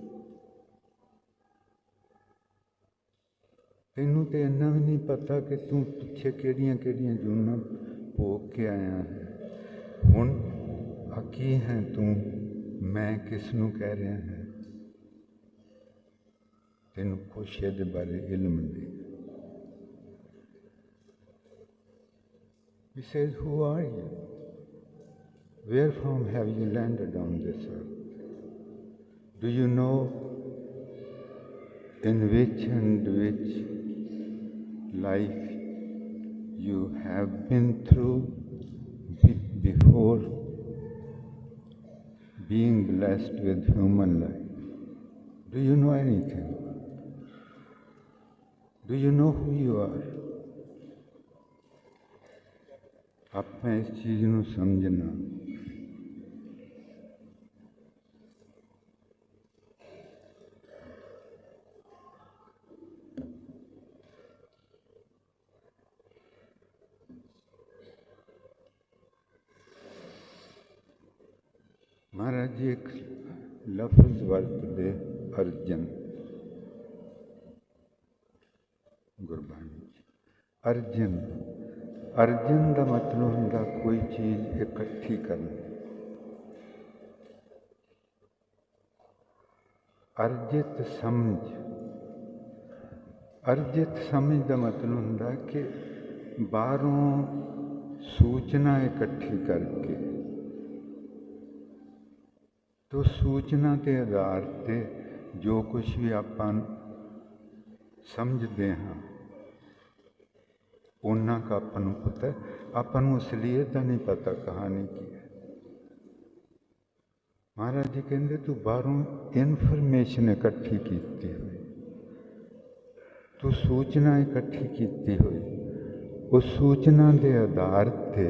C: तेनू तो इन्ना भी नहीं पता कि तू पिछे केड़ियां केड़ियां जूना भोग के आया है। हुण की है तू, मैं किसनू कह रहा है? तेनू कुछ ये बारे इल्म नहीं। He says, who are you? Where from have you landed on this earth? Do you know in which and which life you have been through before being blessed with human life? Do you know anything? Do you know who you are? ਆਪਾਂ ਇਸ ਚੀਜ਼ ਨੂੰ ਸਮਝਣਾ। महाराज जी एक लफ्ज़ वरतदे अर्जन गुरबाणी अर्जन। अर्जन का मतलब होंदा कोई चीज़ इकट्ठी करनी। अर्जित समझ, अर्जित समझ का मतलब होंदा कि बाहरों सूचना इकट्ठी करके तो सूचना के आधार पे जो कुछ भी आपां समझते हाँ उन्ना का अपन पता है। अपन असलियत का नहीं पता कहानी की है। महाराज जी कहते तू बाहरों इनफॉर्मेशन इकट्ठी की हुई, तू सूचना इकट्ठी की हुई, उस सूचना के आधार पे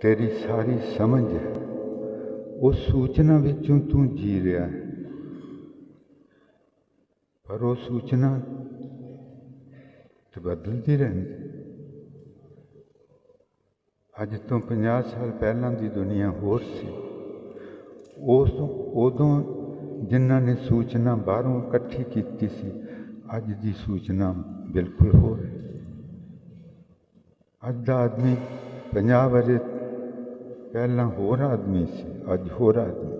C: तेरी सारी समझ है, उस सूचना विचों तू जी रहा है। पर वो सूचना तो बदलती रहती। अज तो 50 साल पहला की दुनिया होर सी। उस उदों जिन्हों ने सूचना बाहरों इकट्ठी की सी, अज की सूचना बिल्कुल हो रही। अज का आदमी 50 वरे पहला होर आदमी सी, अज होर आदमी।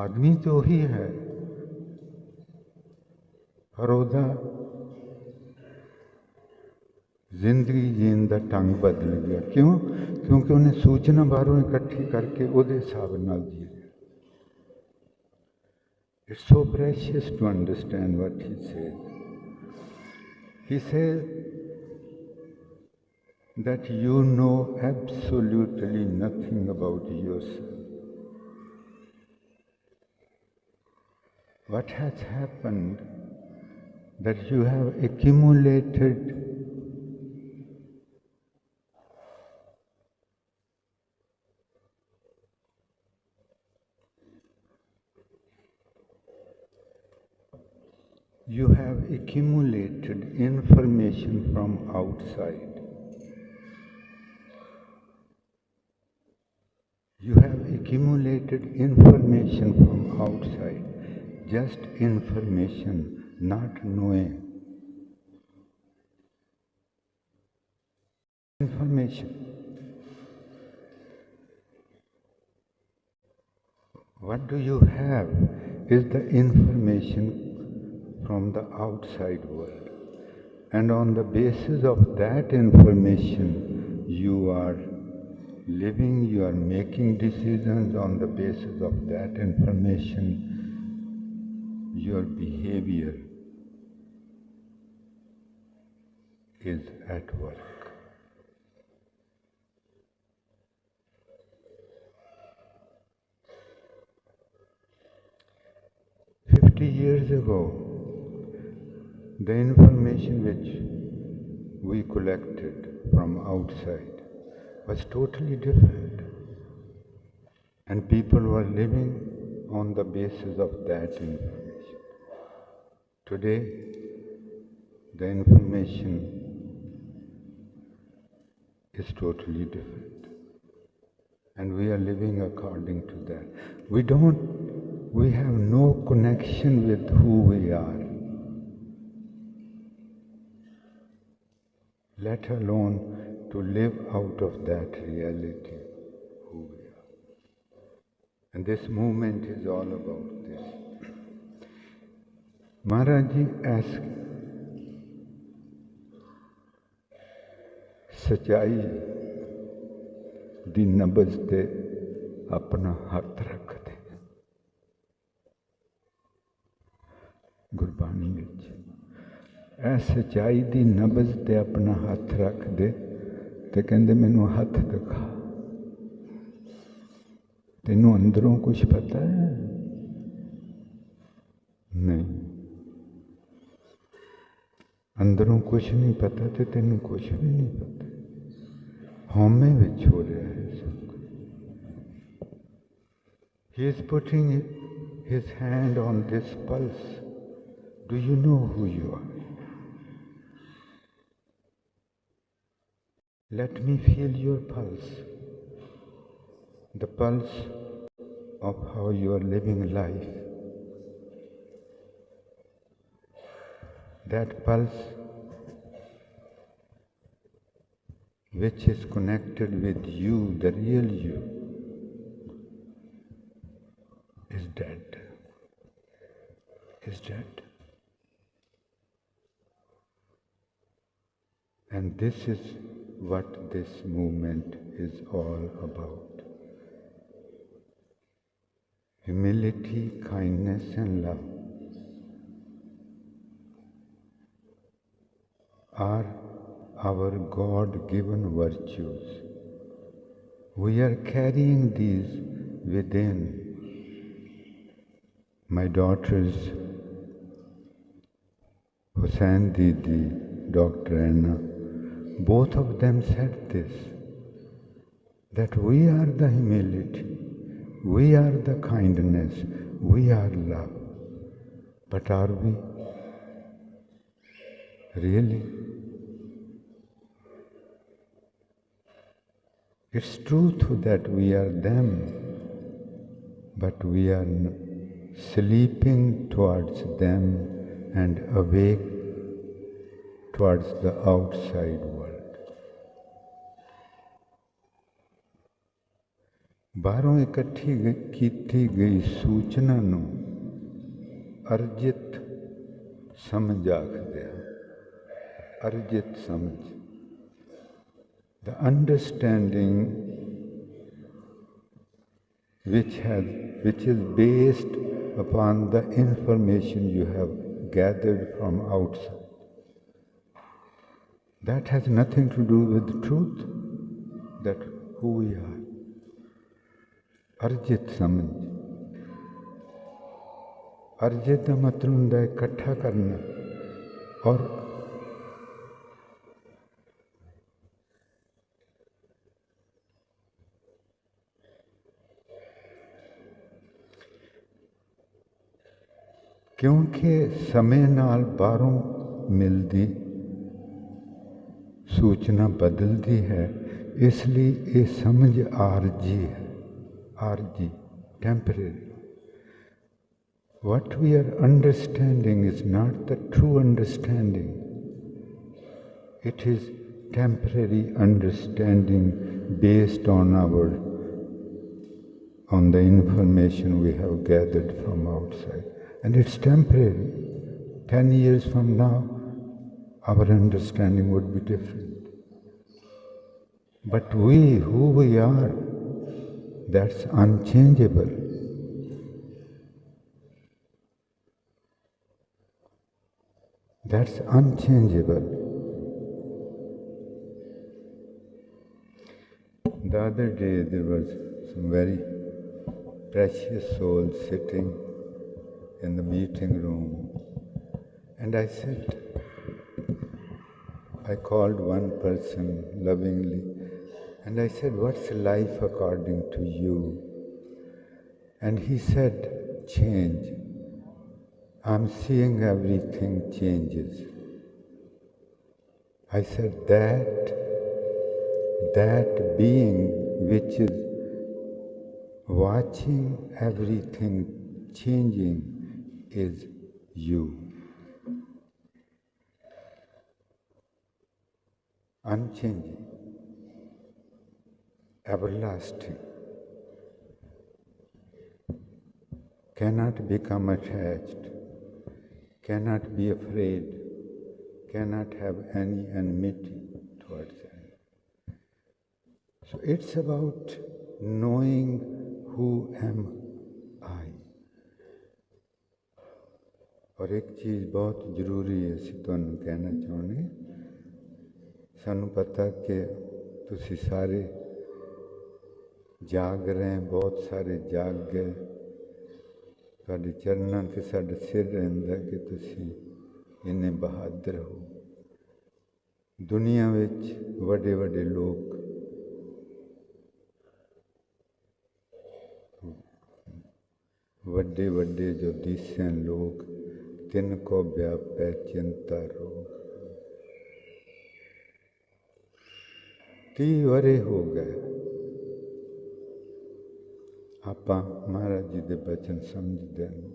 C: आदमी तो ही है, पर ਉਹਦਾ ਜ਼ਿੰਦਗੀ ਜੀਣ ਦਾ ਢੰਗ ਬਦਲ ਗਿਆ। ਕਿਉਂ? ਕਿਉਂਕਿ ਉਹਨੇ ਸੂਚਨਾ ਬਾਹਰੋਂ ਇਕੱਠੀ ਕਰਕੇ ਉਹਦੇ ਹਿਸਾਬ ਨਾਲ ਜੀ ਰਿਹਾ। It's so precious to understand what he said. He says that you know absolutely nothing about yourself. What has happened that you have accumulated information from outside. You have accumulated information from outside, just information, not knowing. Information. What do you have is the information from the outside world. And on the basis of that information, you are living, you are making decisions on the basis of that information. Your behavior is at work. Years ago, the information which we collected from outside was totally different, and people were living on the basis of that information. Today, the information is totally different, and we are living according to that. We have no connection with who we are, let alone to live out of that reality, who we are. And this movement is all about this. Maharaj Ji asked, सच्चाई दी नब्ज़ ते अपना हथ रख दे। गुरबाणी विच ਇਹ सच्चाई दी नब्ज़ ते अपना हथ रख दे ते कहंदे मैनू हथ दिखा। तेनू अंदरों कुछ पता है? नहीं, अंदरों कुछ नहीं पता ते तेनू कुछ भी नहीं पता। हौमे विच हो रहा है सब कुछ। He is putting his hand on this pulse. Do you know who you are? Let me feel your pulse, the pulse of how you are living life. That pulse which is connected with you, the real you, is dead. Is dead. And this is what this movement is all about. Humility, kindness, and love are our God-given virtues. We are carrying these within. My daughters, Hussain Didi, Dr. Anna, both of them said this, that we are the humility, we are the kindness, we are love. But are we? Really? It's truth that we are them, but we are sleeping towards them and awake towards the outside world. ਬਾਹਰੋਂ ਇਕੱਠੀ ਕੀਤੀ ਗਈ ਸੂਚਨਾ ਨੂੰ ਅਰਜਿਤ ਸਮਝ ਆਖਦੇ ਆ। ਅਰਜਿਤ ਸਮਝ, the understanding which is based upon the information you have gathered from outside. That has nothing to do with truth, that who we are. ਅਰਜਿਤ ਸਮਝ, ਅਰਜਿਤ ਦਾ ਮਤਲਬ ਹੁੰਦਾ ਹੈ ਇਕੱਠਾ ਕਰਨਾ, ਔਰ ਕਿਉਂਕਿ ਸਮੇਂ ਨਾਲ ਬਾਹਰੋਂ ਮਿਲਦੀ ਸੂਚਨਾ ਬਦਲਦੀ ਹੈ, ਇਸ ਲਈ ਇਹ ਸਮਝ ਆਰਜੀ ਹੈ। ਆਰਜੀ, temporary. What we are understanding is not the true understanding. It is temporary understanding based on the information we have gathered from outside. And it's temporary. 10 years from now, our understanding would be different. But we, who we are, that's unchangeable. That's unchangeable. The other day there was some very precious souls sitting in the meeting room, and I said, I called one person lovingly and I said, what's life according to you? And he said, change. I'm seeing everything changes. I said, that being which is watching everything changing is you. Unchanging, everlasting, cannot become attached, cannot be afraid, cannot have any enmity towards it. So it's about knowing who am I. और एक चीज़ बहुत ज़रूरी है, ਅਸੀਂ ਤੁਹਾਨੂੰ ਕਹਿਣਾ ਚਾਹੁੰਦੇ, ਸਾਨੂੰ ਪਤਾ ਕਿ ਤੁਸੀਂ ਸਾਰੇ ਜਾਗ ਰਹੇ, ਬਹੁਤ ਸਾਰੇ ਜਾਗ ਗਏ, ਤੁਹਾਡੇ ਚਰਨਾਂ 'ਤੇ ਸਾਡਾ ਸਿਰ ਰਹਿੰਦਾ ਕਿ ਤੁਸੀਂ ਇੰਨੇ ਬਹਾਦਰ ਹੋ। ਦੁਨੀਆ ਵਿੱਚ ਵੱਡੇ ਵੱਡੇ ਲੋਕ ਵੱਡੇ ਵੱਡੇ ਜੋ ਦਿਸੇ ਲੋਕ ਤਿੰਨ ਕੋ ਵਿਆਪੈ ਚਿੰਤਾ ਰੋਗ। 30 ਵਰੇ ਹੋ ਗਏ ਆਪਾਂ ਮਹਾਰਾਜ ਜੀ ਦੇ ਬਚਨ ਸਮਝਦੇ ਹਾਂ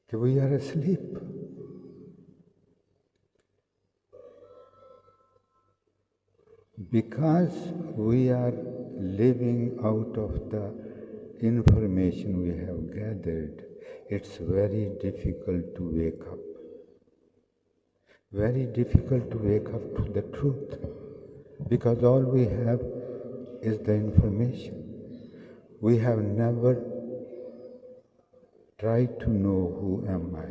C: ਕਿ we are asleep. Because we are living out of the information we have gathered, it's very difficult to wake up. Very difficult to wake up to the truth. Because all we have is the information. We have never tried to know who am I,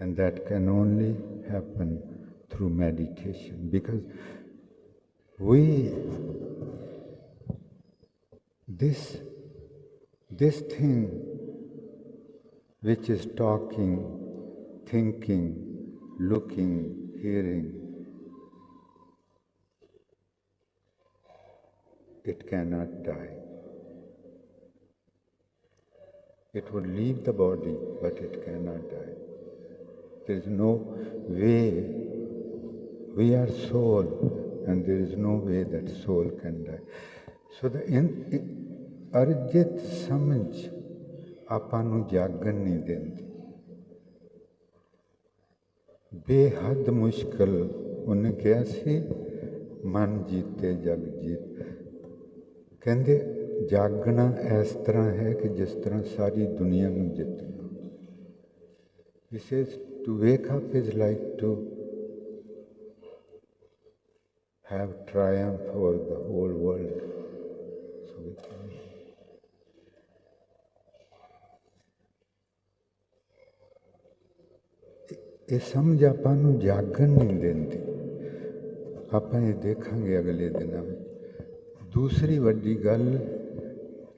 C: and that can only happen through meditation. Because this thing which is talking, thinking, looking, hearing, it cannot die. It would leave the body, but it cannot die. There is no way. We are soul, and there is no way that soul can die. So the ਅਰਜਿਤ ਸਮਝ ਆਪਾਂ ਨੂੰ ਜਾਗਣ ਨਹੀਂ ਦਿੰਦੀ। ਬੇਹੱਦ ਮੁਸ਼ਕਲ, ਉਹਨੇ ਕਿਹਾ ਸੀ ਮਨ ਜੀਤੇ ਜਗ ਜੀਤ। ਕਹਿੰਦੇ ਜਾਗਣਾ ਇਸ ਤਰ੍ਹਾਂ ਹੈ ਕਿ ਜਿਸ ਤਰ੍ਹਾਂ ਸਾਰੀ ਦੁਨੀਆ ਨੂੰ ਜਿੱਤਣਾ। He says to wake up is like to have triumph over the whole world. So we can ਇਹ ਸਮਝ ਆਪਾਂ ਨੂੰ ਜਾਗਣ ਨਹੀਂ ਦਿੰਦੀ। ਆਪਾਂ ਇਹ ਦੇਖਾਂਗੇ ਅਗਲੇ ਦਿਨਾਂ ਵਿੱਚ। ਦੂਸਰੀ ਵੱਡੀ ਗੱਲ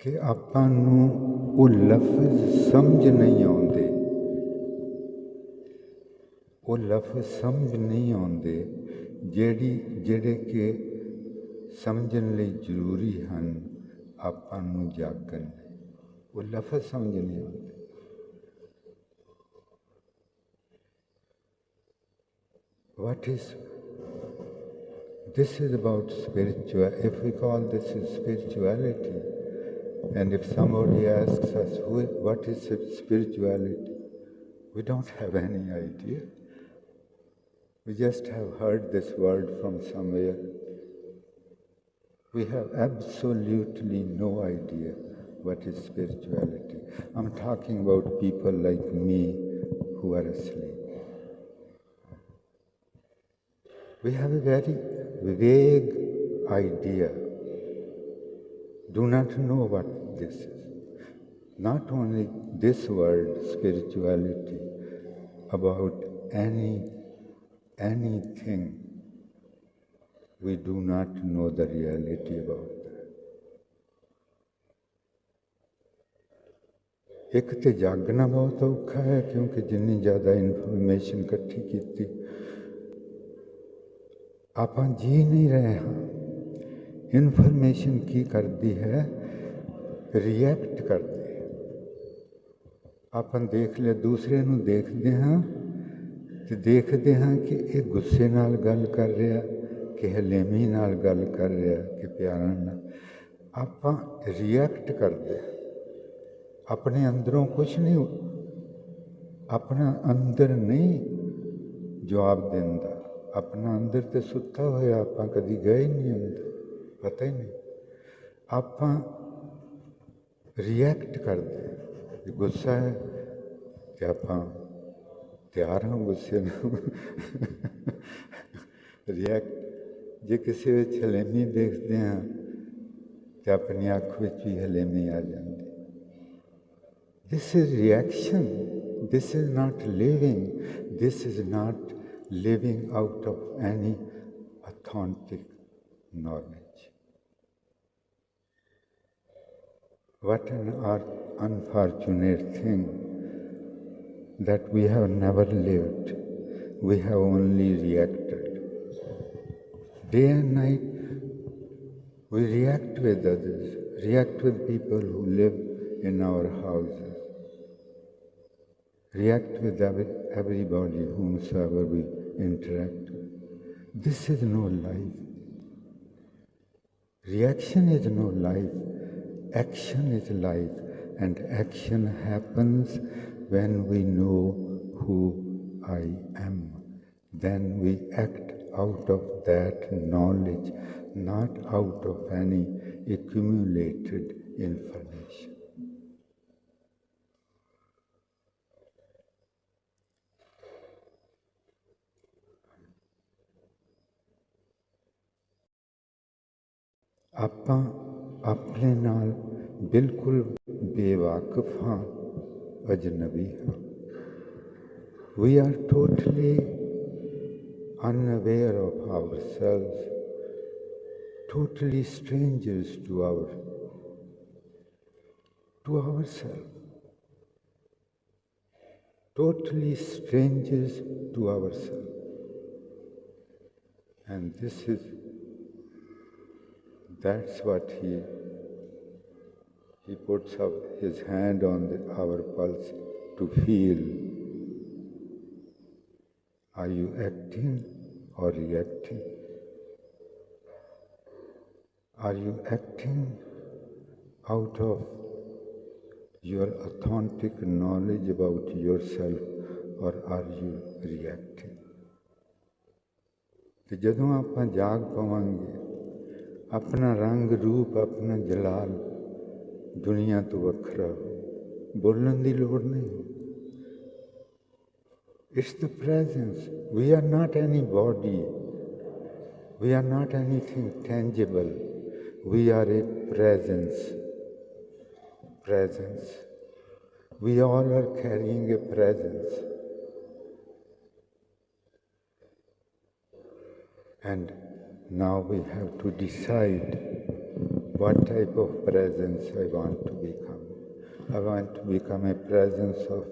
C: ਕਿ ਆਪਾਂ ਨੂੰ ਉਹ ਲਫ਼ਜ਼ ਸਮਝ ਨਹੀਂ ਆਉਂਦੇ, ਉਹ ਲਫ਼ਜ਼ ਸਮਝ ਨਹੀਂ ਆਉਂਦੇ ਜਿਹੜੇ ਕਿ ਸਮਝਣ ਲਈ ਜ਼ਰੂਰੀ ਹਨ ਆਪਾਂ ਨੂੰ ਜਾਗਣ। ਉਹ ਲਫ਼ਜ਼ ਸਮਝ ਨਹੀਂ ਆਉਂਦੇ। What is this is about spiritual. If we call this is spirituality, and if somebody asks us what is spirituality, we don't have any idea. We just have heard this word from somewhere. We have absolutely no idea what is spirituality. I'm talking about people like me who are asleep. We have a very vague idea, do not know what this is. Not only this word, spirituality, about anything, we do not know the reality about that. एक तो जागना बहुत औखा है क्योंकि जिन्नी ज़्यादा information इकट्ठी की ਆਪਾਂ ਜੀ ਨਹੀਂ ਰਹੇ ਹਾਂ। ਇਨਫੋਰਮੇਸ਼ਨ ਕੀ ਕਰਦੀ ਹੈ? ਰਿਐਕਟ ਕਰਦੀ ਹੈ। ਆਪਾਂ ਦੇਖ ਲਿਆ, ਦੂਸਰੇ ਨੂੰ ਦੇਖਦੇ ਹਾਂ ਤੇ ਦੇਖਦੇ ਹਾਂ ਕਿ ਇਹ ਗੁੱਸੇ ਨਾਲ ਗੱਲ ਕਰ ਰਿਹਾ, ਕਿ ਹਲੇਮੀ ਨਾਲ ਗੱਲ ਕਰ ਰਿਹਾ, ਕਿ ਪਿਆਰਾਂ ਨਾਲ। ਆਪਾਂ ਰਿਐਕਟ ਕਰਦੇ ਹਾਂ। ਆਪਣੇ ਅੰਦਰੋਂ ਕੁਛ ਨਹੀਂ, ਆਪਣਾ ਅੰਦਰ ਨਹੀਂ ਜਵਾਬ ਦਿੰਦਾ। अपना अंदर तो सुता होया, आप कभी गए नहीं अंदर, पता ही नहीं। आप रिएक्ट करते, गुस्सा है तो आप तैयार हो गुस्से रिएक्ट। जे किसी में हलेमी देखते हैं तो अपनी अख में भी हलेमी आ जाती। This is reaction, this is not living, this is not living out of any authentic knowledge. What an unfortunate thing that we have never lived, we have only reacted. Day and night we react with others, react with people who live in our houses, react with everybody whomsoever we interact with. This is no life. Reaction is no life. Action is life. And action happens when we know who I am. Then we act out of that knowledge, not out of any accumulated information. ਆਪਾਂ ਆਪਣੇ ਨਾਲ ਬਿਲਕੁਲ ਬੇਵਾਕਫ ਹਾਂ, ਅਜਨਬੀ ਹਾਂ। We are totally unaware of ourselves, totally strangers to ourselves, totally strangers to ourselves. And that's what he puts up his hand on our pulse to feel. Are you acting or reacting? Are you acting out of your authentic knowledge about yourself, or are you reacting? ਤੇ ਜਦੋਂ ਆਪਾਂ ਜਾਗ ਪਾਵਾਂਗੇ, अपना रंग रूप, अपना जलाल ਦੁਨੀਆ ਤੋਂ ਵੱਖਰਾ ਹੋ, ਬੋਲਣ ਦੀ ਲੋੜ ਨਹੀਂ। It's the presence. We are not any body. We are not anything tangible. We are a presence. Presence. We all are carrying a presence. And now we have to decide what type of presence I want to become. I want to become a presence of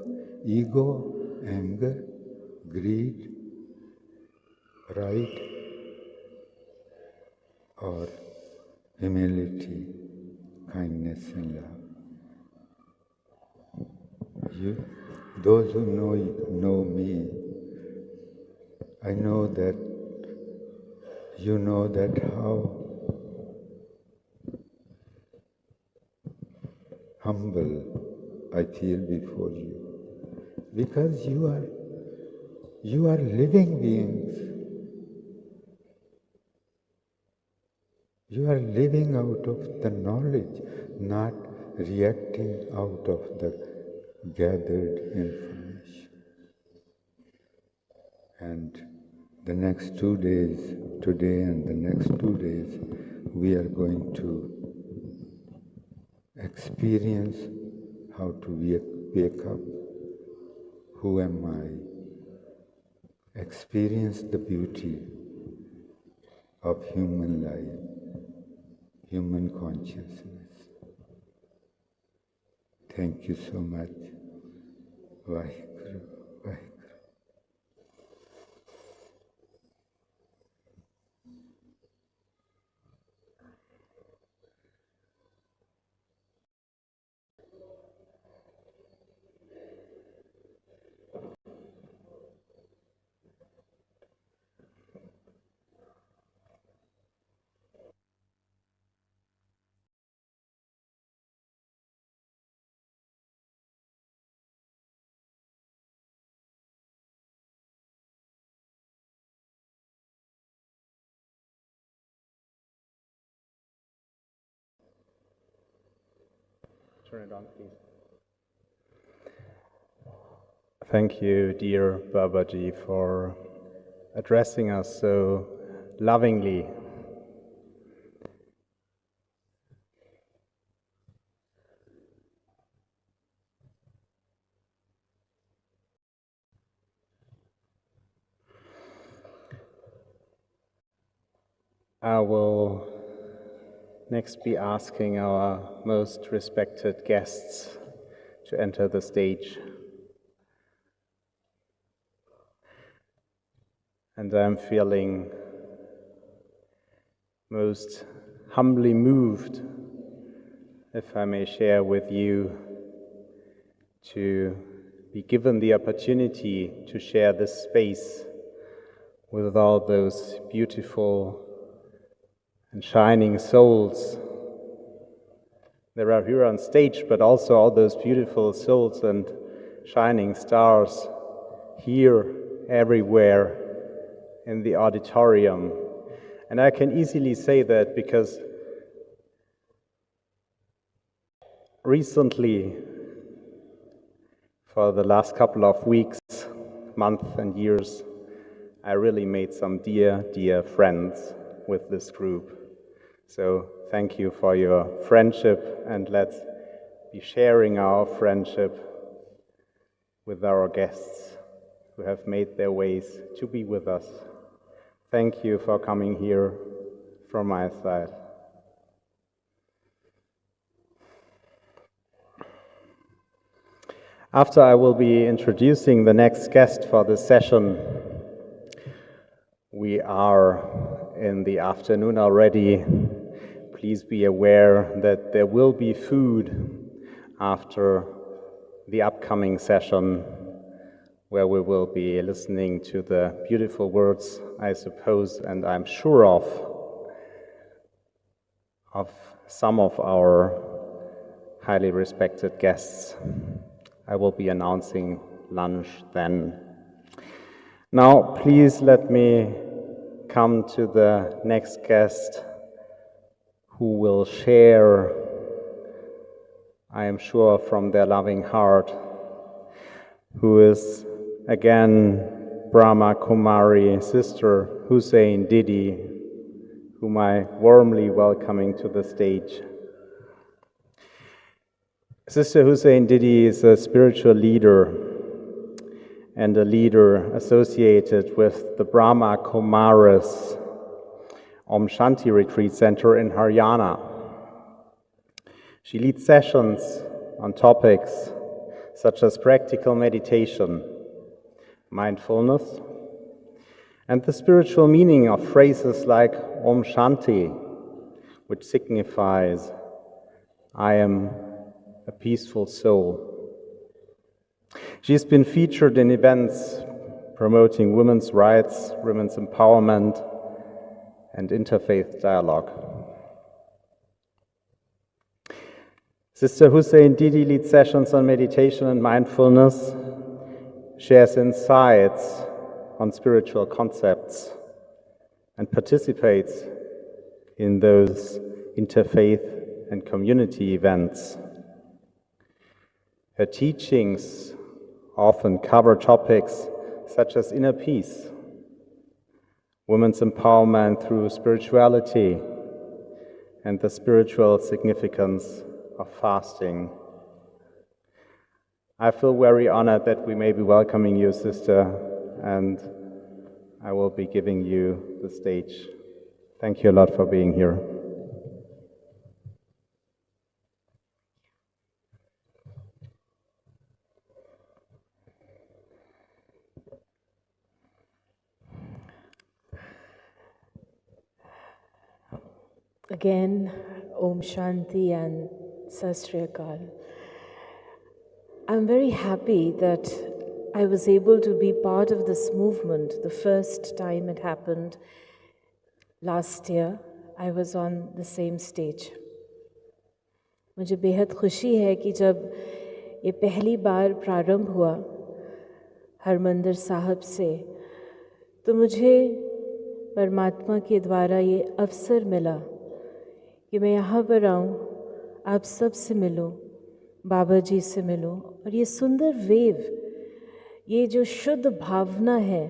C: ego, anger, greed, pride, or humility, kindness and love. Those who know me, I know that you know that how humble I feel before you, because you are living beings. You are living out of the knowledge, not reacting out of the gathered information. And the next 2 days, today and the next 2 days, we are going to experience how to wake up. Who am I? Experience the beauty of human life, human consciousness. Thank you so much. Vaheguru, Vaheguru.
G: Turn it on, please. Thank you, dear Babaji, for addressing us so lovingly. I will next be asking our most respected guests to enter the stage. And I'm feeling most humbly moved, if I may share with you, to be given the opportunity to share this space with all those beautiful and shining souls that are here on stage, but also all those beautiful souls and shining stars here, everywhere in the auditorium. And I can easily say that because recently, for the last couple of weeks, months and years, I really made some dear, dear friends with this group. So thank you for your friendship, and let's be sharing our friendship with our guests who have made their ways to be with us. Thank you for coming here from my side. After I will be introducing the next guest for this session, we are in the afternoon already. Please be aware that there will be food after the upcoming session, where we will be listening to the beautiful words, I suppose, and I'm sure of some of our highly respected guests. I will be announcing lunch then. Now, please let me come to the next guest who will share I am sure from their loving heart, who is again Brahma Kumari Sister Hussein Didi, whom I warmly welcoming to the stage. Sister Hussein Didi is a spiritual leader and a leader associated with the Brahma Kumaris Om Shanti Retreat Center in Haryana. She leads sessions on topics such as practical meditation, mindfulness, and the spiritual meaning of phrases like Om Shanti, which signifies I am a peaceful soul. She's been featured in events promoting women's rights, women's empowerment, and interfaith dialogue. Sister Hussein Didi leads sessions on meditation and mindfulness, shares insights on spiritual concepts, and participates in those interfaith and community events. Her teachings often cover topics such as inner peace, women's empowerment through spirituality, and the spiritual significance of fasting. I feel very honored that we may be welcoming you, Sister, and I will be giving you the stage. Thank you a lot for being here.
H: Again, Om Shanti and Sat Sri Akal. I'm very happy that I was able to be part of this movement. The first time it happened last year, I was on the same stage. मुझे बेहद खुशी है कि जब ये पहली बार प्रारंभ हुआ हरमंदिर साहब से, तो मुझे परमात्मा के द्वारा ये अवसर मिला कि मैं यहाँ पर आऊँ, आप सब से मिलूँ, बाबा जी से मिलूँ, और ये सुंदर वेव, ये जो शुद्ध भावना है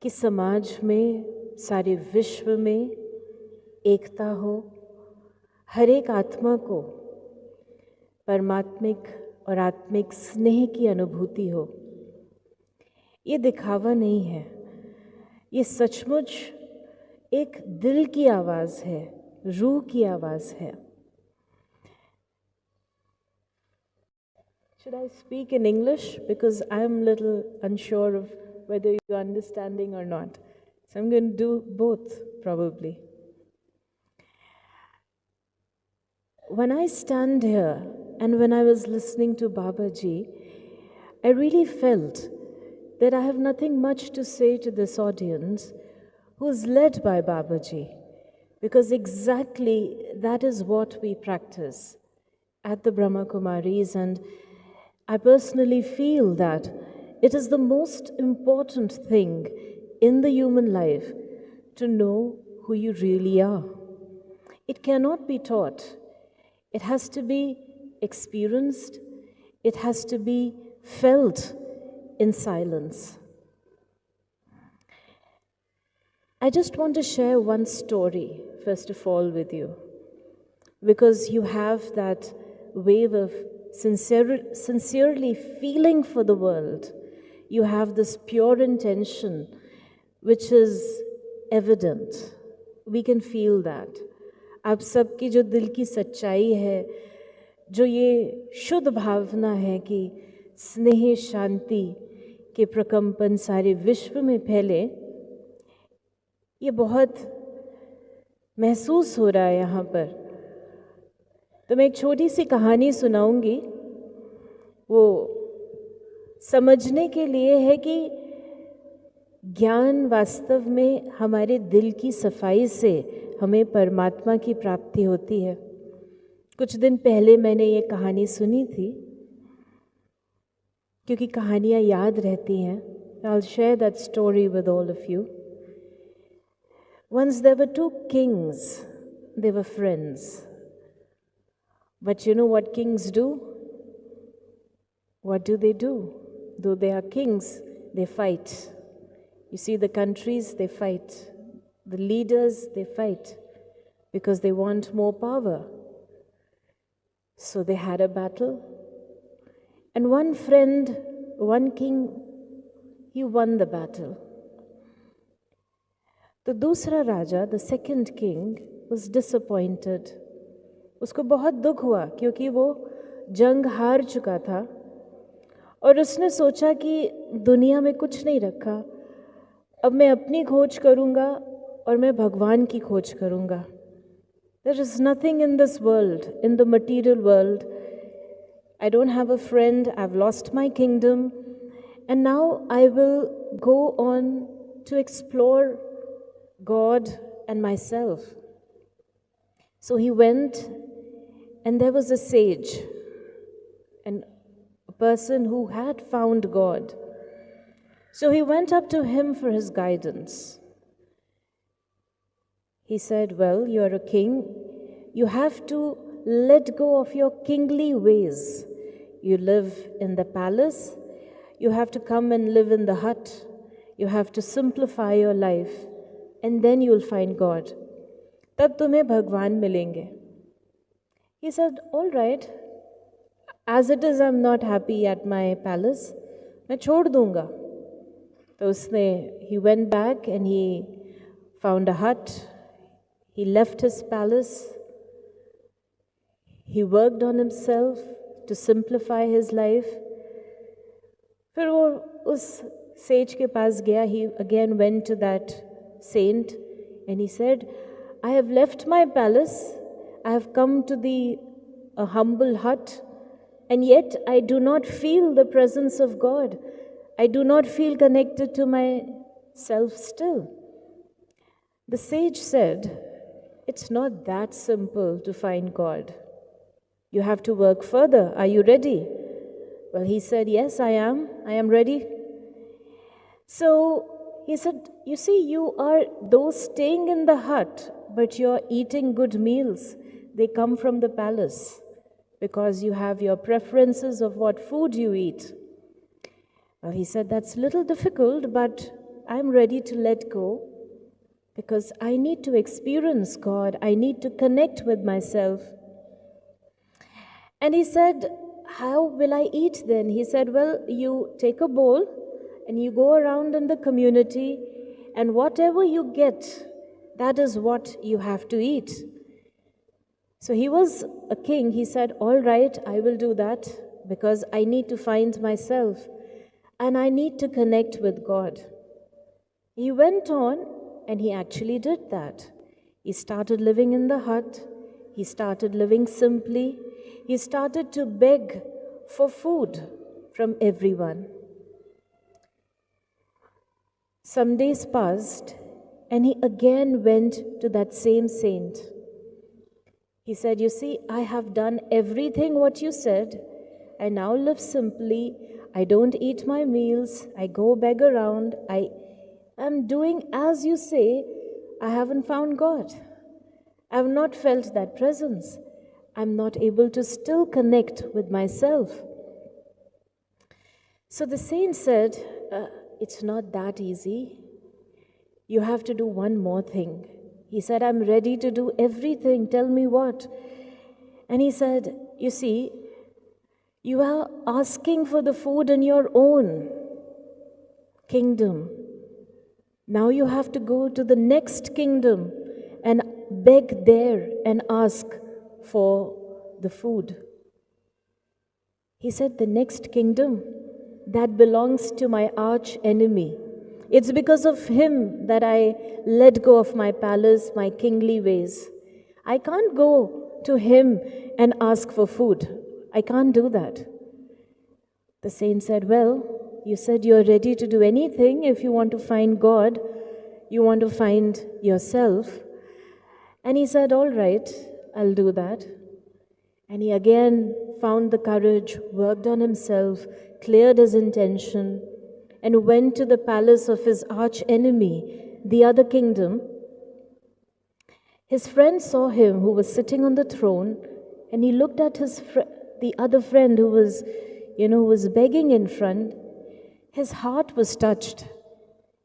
H: कि समाज में, सारे विश्व में एकता हो, हर एक आत्मा को परमात्मिक और आत्मिक स्नेह की अनुभूति हो। ये दिखावा नहीं है, ये सचमुच एक दिल की आवाज़ है, रूह की आवाज़ है। Should I speak in English? Because I'm a little unsure of whether you're understanding or not. So I'm going to do both, probably. When I stand here and when I was listening to Babaji, I really felt that I have nothing much to say to this audience who's led by Babaji, because exactly that is what we practice at the Brahma Kumaris, and I personally feel that it is the most important thing in the human life to know who you really are. It cannot be taught. It has to be experienced. It has to be felt in silence. I just want to share one story, first of all, with you, because you have that wave of sincerely feeling for the world. You have this pure intention, which is evident. We can feel that. आप सबकी जो दिल की सच्चाई है, जो ये शुद्ध भावना है कि स्नेह शांति के प्रकंपन सारे विश्व में फैले, ये बहुत महसूस हो रहा है यहाँ पर। तो मैं एक छोटी सी कहानी सुनाऊंगी, वो समझने के लिए है कि ज्ञान वास्तव में हमारे दिल की सफाई से हमें परमात्मा की प्राप्ति होती है। कुछ दिन पहले मैंने ये कहानी सुनी थी, क्योंकि कहानियाँ याद रहती हैं। I'll share that story with all of you. Once there were two kings. They were friends. But you know what kings do? What do? Though they are kings, they fight. You see, the countries, they fight. The leaders, they fight because they want more power. So they had a battle. And one friend, one king, he won the battle. The दूसरा राजा, the second king, was disappointed. उसको बहुत दुख हुआ क्योंकि वो जंग हार चुका था और उसने सोचा कि दुनिया में कुछ नहीं रखा, अब मैं अपनी खोज करूँगा और मैं भगवान की खोज करूँगा. There is nothing in this world, in the material world. I don't have a friend, I've lost my kingdom, and now I will go on to explore God and myself. So he went, and there was a sage, and a person who had found God. So he went up to him for his guidance. He said, well, you're a king. You have to let go of your kingly ways. You live in the palace. You have to come and live in the hut. You have to simplify your life. And then you'll find God. तब तुम्हें भगवान मिलेंगे. He said, all right. As it is, I'm not happy at my palace. मैं छोड़ दूंगा. तो उसने, he went back and he found a hut. He left his palace. He worked on himself to simplify his life. फिर वो उस sage के पास गया. He again went to that saint and he said, I have left my palace. I have come to a humble hut, and yet I do not feel the presence of God. I do not feel connected to myself still. The sage said, it's not that simple to find God. You have to work further. Are you ready? Well, he said, yes, I am. I am ready. So he said, you see, you are those staying in the hut, but you're eating good meals. They come from the palace because you have your preferences of what food you eat. Well, he said, that's a little difficult, but I'm ready to let go because I need to experience God. I need to connect with myself. And he said, how will I eat then? He said, well, you take a bowl and you go around in the community, and whatever you get, that is what you have to eat. So he was a king. He said, all right, I will do that because I need to find myself and I need to connect with God. He went on and he actually did that. He started living in the hut. He started living simply. He started to beg for food from everyone. Some days passed and he again went to that same saint. He said, you see, I have done everything what you said. I now live simply. I don't eat my meals. I go beg around. I am doing as you say. I haven't found God. I have not felt that presence. I'm not able to still connect with myself. So the saint said, it's not that easy. You have to do one more thing. He said, I'm ready to do everything. Tell me what. And he said, you see, you are asking for the food in your own kingdom. Now you have to go to the next kingdom and beg there and ask for the food. He said, the next kingdom, that belongs to my arch enemy. It's because of him that I let go of my palace, my kingly ways. I can't go to him and ask for food. I can't do that. The saint said, well, you said you're ready to do anything if you want to find God, you want to find yourself. And he said, all right, I'll do that. And he again found the courage, worked on himself, cleared his intention, and went to the palace of his arch enemy, the other kingdom. His friend saw him who was sitting on the throne, and he looked at the other friend who was, was begging in front. His heart was touched,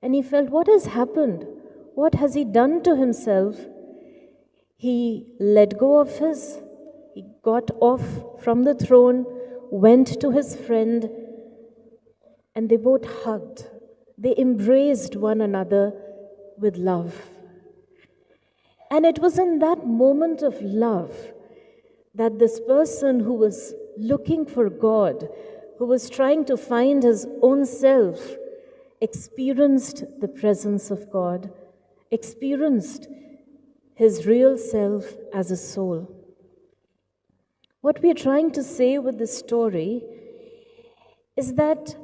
H: and he felt, what has happened? What has he done to himself? He let go of he got off from the throne, went to his friend, and they both hugged. They embraced one another with love. And it was in that moment of love that this person who was looking for God, who was trying to find his own self, experienced the presence of God, experienced his real self as a soul. What we are trying to say with this story is that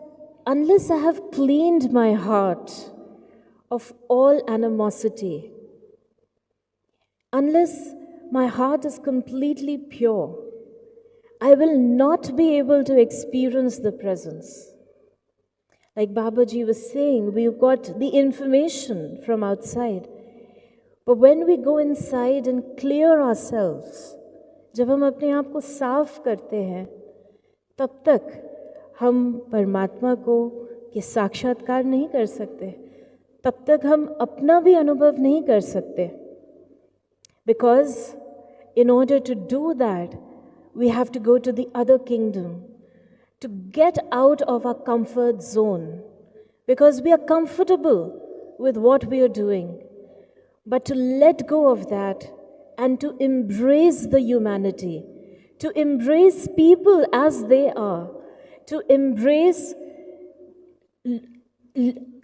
H: unless I have cleaned my heart of all animosity, unless my heart is completely pure, I will not be able to experience the presence. Like Babaji was saying, we've got the information from outside. But when we go inside and clear ourselves, जब हम अपने आप को साफ करते हैं, तब तक हम परमात्मा को के साक्षात्कार नहीं कर सकते, तब तक हम अपना भी अनुभव नहीं कर सकते. Because in order to do that, we have to go to the other kingdom, to get out of our comfort zone, because we are comfortable with what we are doing. But to let go of that and to embrace the humanity, to embrace people as they are, to embrace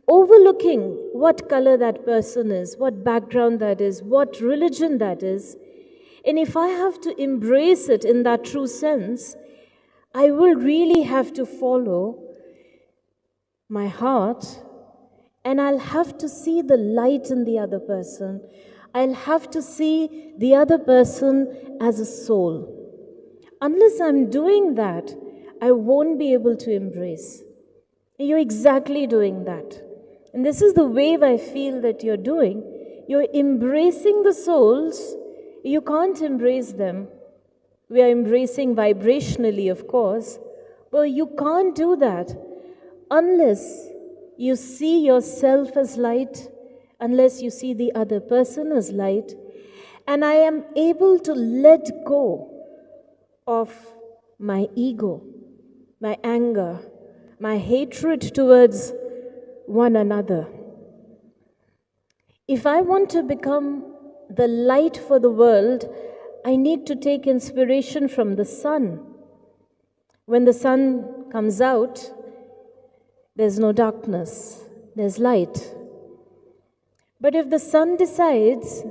H: overlooking what color that person is, what background that is, what religion that is. And if I have to embrace it in that true sense, I will really have to follow my heart, and I'll have to see the light in the other person. I'll have to see the other person as a soul. Unless I'm doing that, I won't be able to embrace. You're exactly doing that. And this is the wave I feel that you're doing. You're embracing the souls. You can't embrace them. We are embracing vibrationally, of course, but you can't do that unless you see yourself as light, unless you see the other person as light, and I am able to let go of my ego, my anger, my hatred towards one another. If I want to become the light for the world, I need to take inspiration from the sun. When the sun comes out, there's no darkness, there's light. But if the sun decides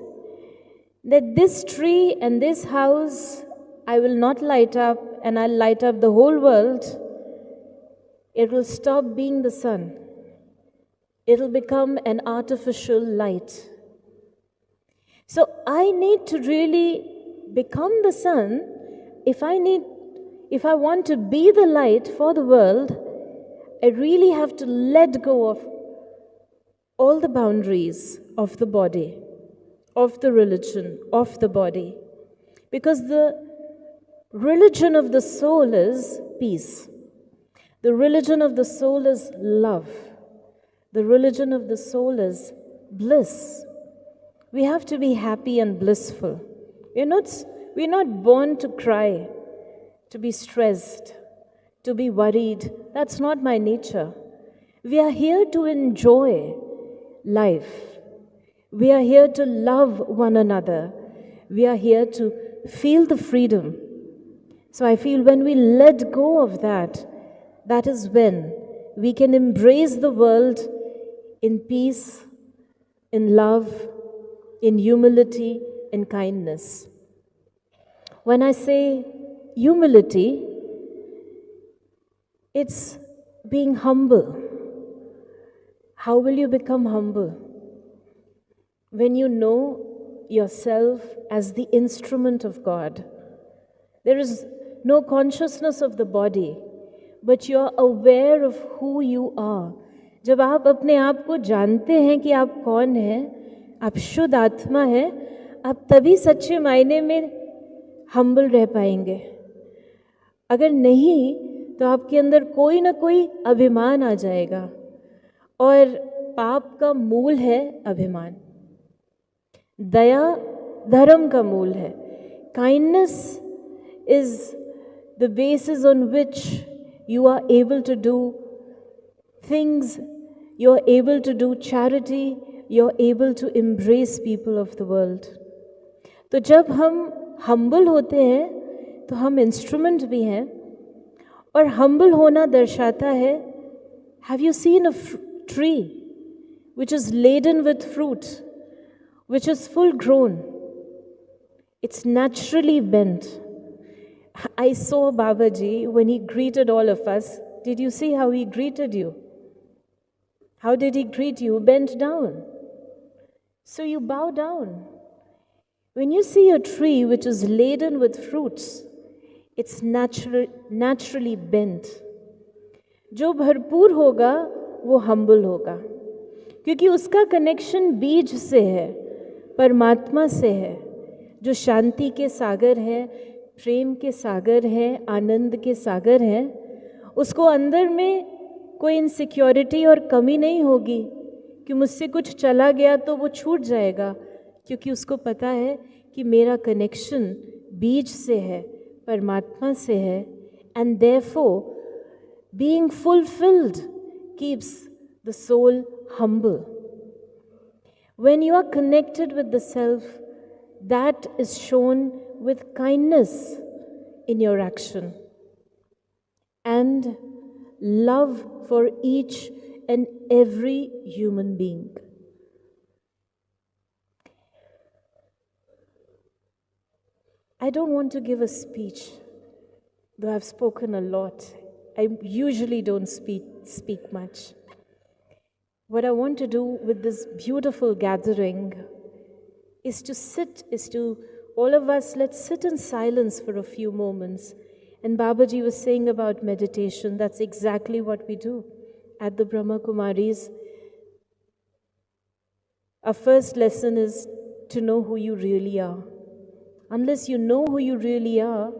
H: that this tree and this house I will not light up and I'll light up the whole world, it will stop being the sun. It'll become an artificial light. So I need to really become the sun. If I want to be the light for the world, I really have to let go of all the boundaries of the body, of the religion, of the body. Because the religion of the soul is peace. The religion of the soul is love. The religion of the soul is bliss. We have to be happy and blissful. We're not born to cry, to be stressed, to be worried. That's not my nature. We are here to enjoy life. We are here to love one another. We are here to feel the freedom. So I feel when we let go of that, that is when we can embrace the world in peace, in love, in humility, in kindness. When I say humility, it's being humble. How will you become humble? When you know yourself as the instrument of God. There is no consciousness of the body, but you are aware of who you are. जब आप अपने आप को जानते हैं कि आप कौन हैं, आप शुद्ध आत्मा हैं, आप तभी सच्चे मायने में हम्बल रह पाएंगे। अगर नहीं तो आपके अंदर कोई ना कोई अभिमान आ जाएगा, और पाप का मूल है अभिमान। दया धर्म का मूल है। Kindness is the basis on which you are able to do things, you are able to do charity, you are able to embrace people of the world. तो जब हम humble होते हैं तो हम इंस्ट्रूमेंट भी हैं, और humble होना दर्शाता है, have you seen a tree which is laden with fruit, which is full grown? It's naturally bent. I saw Babaji when he greeted all of us. Did you see how he greeted you? How did he greet you? Bent down. So you bow down. When you see a tree which is laden with fruits, it's naturally bent. जो भरपूर होगा वो humble होगा, क्योंकि उसका connection बीज से है, परमात्मा से है, जो शांति के सागर है, प्रेम के सागर है, आनंद के सागर है। उसको अंदर में कोई इनसिक्योरिटी और कमी नहीं होगी कि मुझसे कुछ चला गया तो वो छूट जाएगा, क्योंकि उसको पता है कि मेरा कनेक्शन बीज से है, परमात्मा से है। And therefore being fulfilled keeps the soul humble. When you are connected with the self, that is shown with kindness in your action and love for each and every human being. I don't want to give a speech, though I've spoken a lot. I usually don't speak much. What I want to do with this beautiful gathering is to all of us, let's sit in silence for a few moments. And Babaji was saying about meditation. That's exactly what we do at the Brahma Kumaris. Our first lesson is to know who you really are. Unless you know who you really are,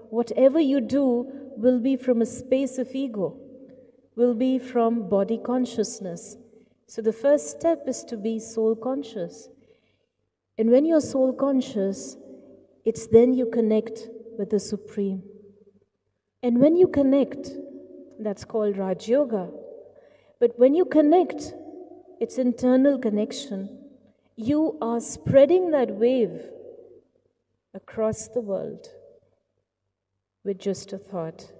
H: whatever you do will be from a space of ego, will be from body consciousness. So the first step is to be soul conscious. And when you're soul conscious, it's then you connect with the Supreme. And when you connect, that's called Raj Yoga. But when you connect, it's internal connection. You are spreading that wave across the world with just a thought.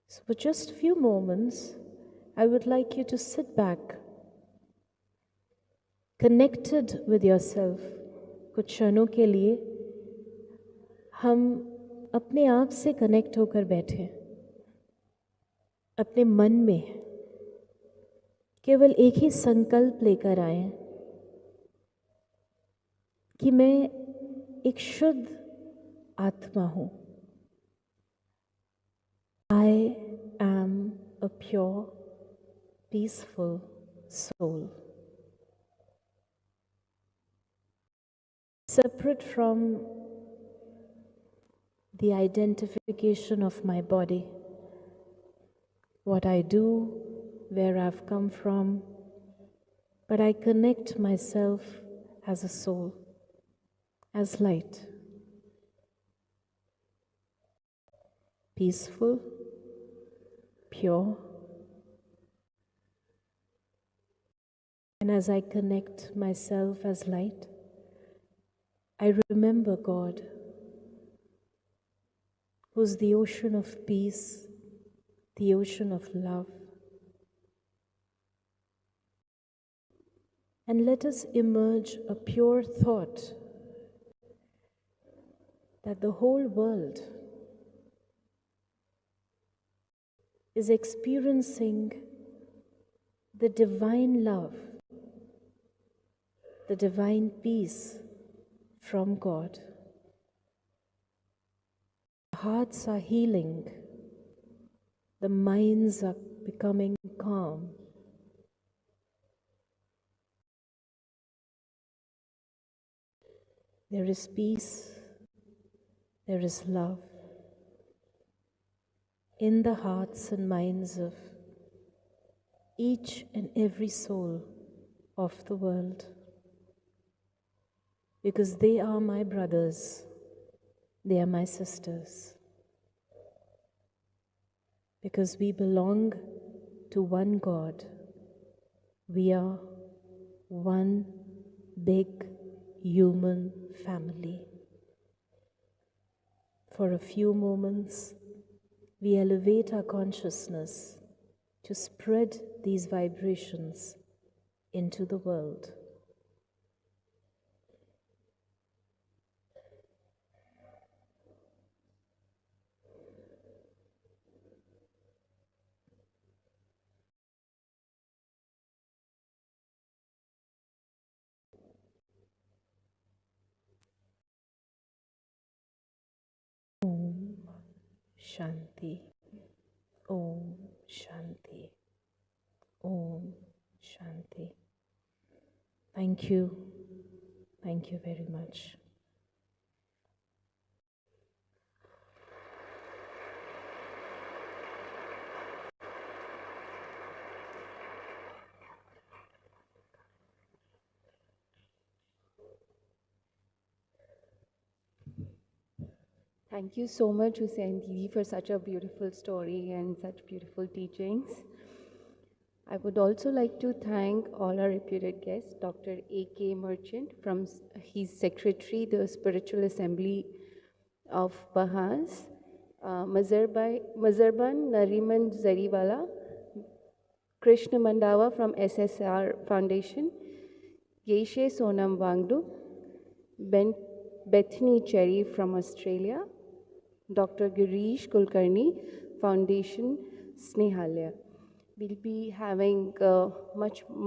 H: So for just a few moments, I would like you to sit back, connected with yourself. कुछ क्षणों के लिए हम अपने आप से connect होकर बैठे, अपने मन में केवल एक ही संकल्प लेकर आए कि मैं एक शुद्ध आत्मा हूँ। I am a pure, peaceful soul. Separate from the identification of my body, what I do, where I've come from, but I connect myself as a soul, as light, peaceful, pure. And as I connect myself as light, I remember God, who's the ocean of peace, the ocean of love. And let us emerge a pure thought that the whole world is experiencing the divine love, the divine peace from God. Hearts are healing, the minds are becoming calm. There is peace, there is love in the hearts and minds of each and every soul of the world. Because they are my brothers, they are my sisters. Because we belong to one God, we are one big human family. For a few moments, we elevate our consciousness to spread these vibrations into the world. Om Shanti. Om Shanti. Om Shanti. Thank you. Thank you very much.
I: Thank you so much, Hussain Didi, for such a beautiful story and such beautiful teachings. I would also like to thank all our reputed guests, Dr. A.K. Merchant, from his secretary, the Spiritual Assembly of Bahas, Mazarban Nariman Zariwala, Krishna Mandawa from SSR Foundation, Yeshe Sonam Wangdu, Bethany Cherry from Australia, Dr. Girish Kulkarni, Foundation Snehalaya. We'll be having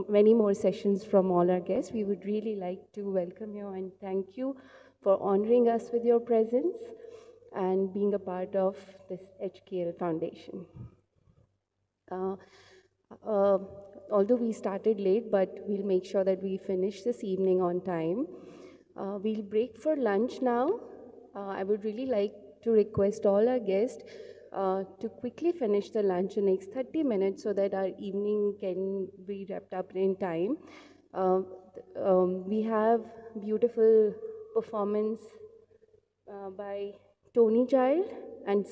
I: many more sessions from all our guests. We would really like to welcome you and thank you for honoring us with your presence and being a part of this HKL Foundation. Although we started late, but we'll make sure that we finish this evening on time. We'll break for lunch now. I would really like to request all our guests to quickly finish the lunch in the next 30 minutes so that our evening can be wrapped up in time. We have beautiful performance by Tony Child and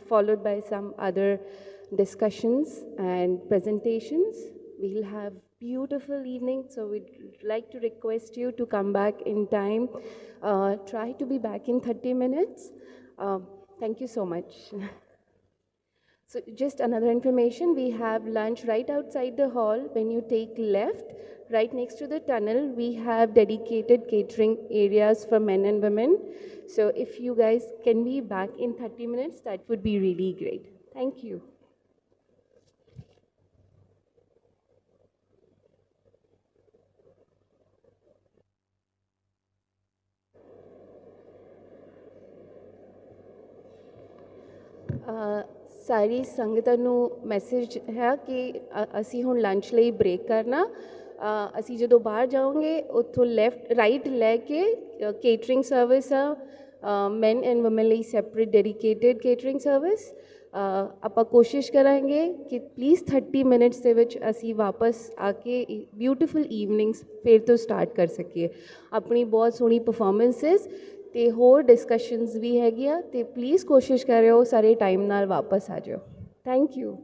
I: followed by some other discussions and presentations. We'll have beautiful evening, so we'd like to request you to come back in time. Try to be back in 30 minutes. Thank you so much. So just another information, we have lunch right outside the hall. When you take left, right next to the tunnel, we have dedicated catering areas for men and women. So if you guys can be back in 30 minutes, that would be really great. Thank you. ਸਾਰੀ ਸੰਗਤਾਂ ਨੂੰ message ਹੈ ਕਿ ਅਸੀਂ ਹੁਣ lunch ਲਈ break ਕਰਨਾ ਅਸੀਂ ਜਦੋਂ ਬਾਹਰ ਜਾਓਗੇ ਉੱਥੋਂ ਰਾਈਟ ਲੈ ਕੇ ਕੇਟਰਿੰਗ ਸਰਵਿਸ ਆ ਮੈਨ ਐਂਡ ਵੂਮਨ ਲਈ ਸੈਪਰੇਟ ਡੈਡੀਕੇਟਿਡ ਕੇਟਰਿੰਗ ਸਰਵਿਸ ਆਪਾਂ ਕੋਸ਼ਿਸ਼ ਕਰਾਂਗੇ ਕਿ ਪਲੀਜ਼ 30 ਮਿੰਟਸ ਦੇ ਵਿੱਚ ਅਸੀਂ ਵਾਪਸ ਆ ਕੇ ਬਿਊਟੀਫੁਲ ਈਵਨਿੰਗਸ ਫਿਰ ਤੋਂ ਸਟਾਰਟ ਕਰ ਸਕੀਏ ਆਪਣੀ ਬਹੁਤ ਸੋਹਣੀ ਪਰਫਾਰਮੈਂਸਿਸ ਤੇ ਹੋਰ ਡਿਸਕਸ਼ਨਸ ਵੀ ਹੈਗੀਆਂ ਤੇ ਪਲੀਜ਼ ਕੋਸ਼ਿਸ਼ ਕਰਿਓ ਸਾਰੇ ਟਾਈਮ ਨਾਲ ਵਾਪਸ ਆ ਜਾਓ ਥੈਂਕ ਯੂ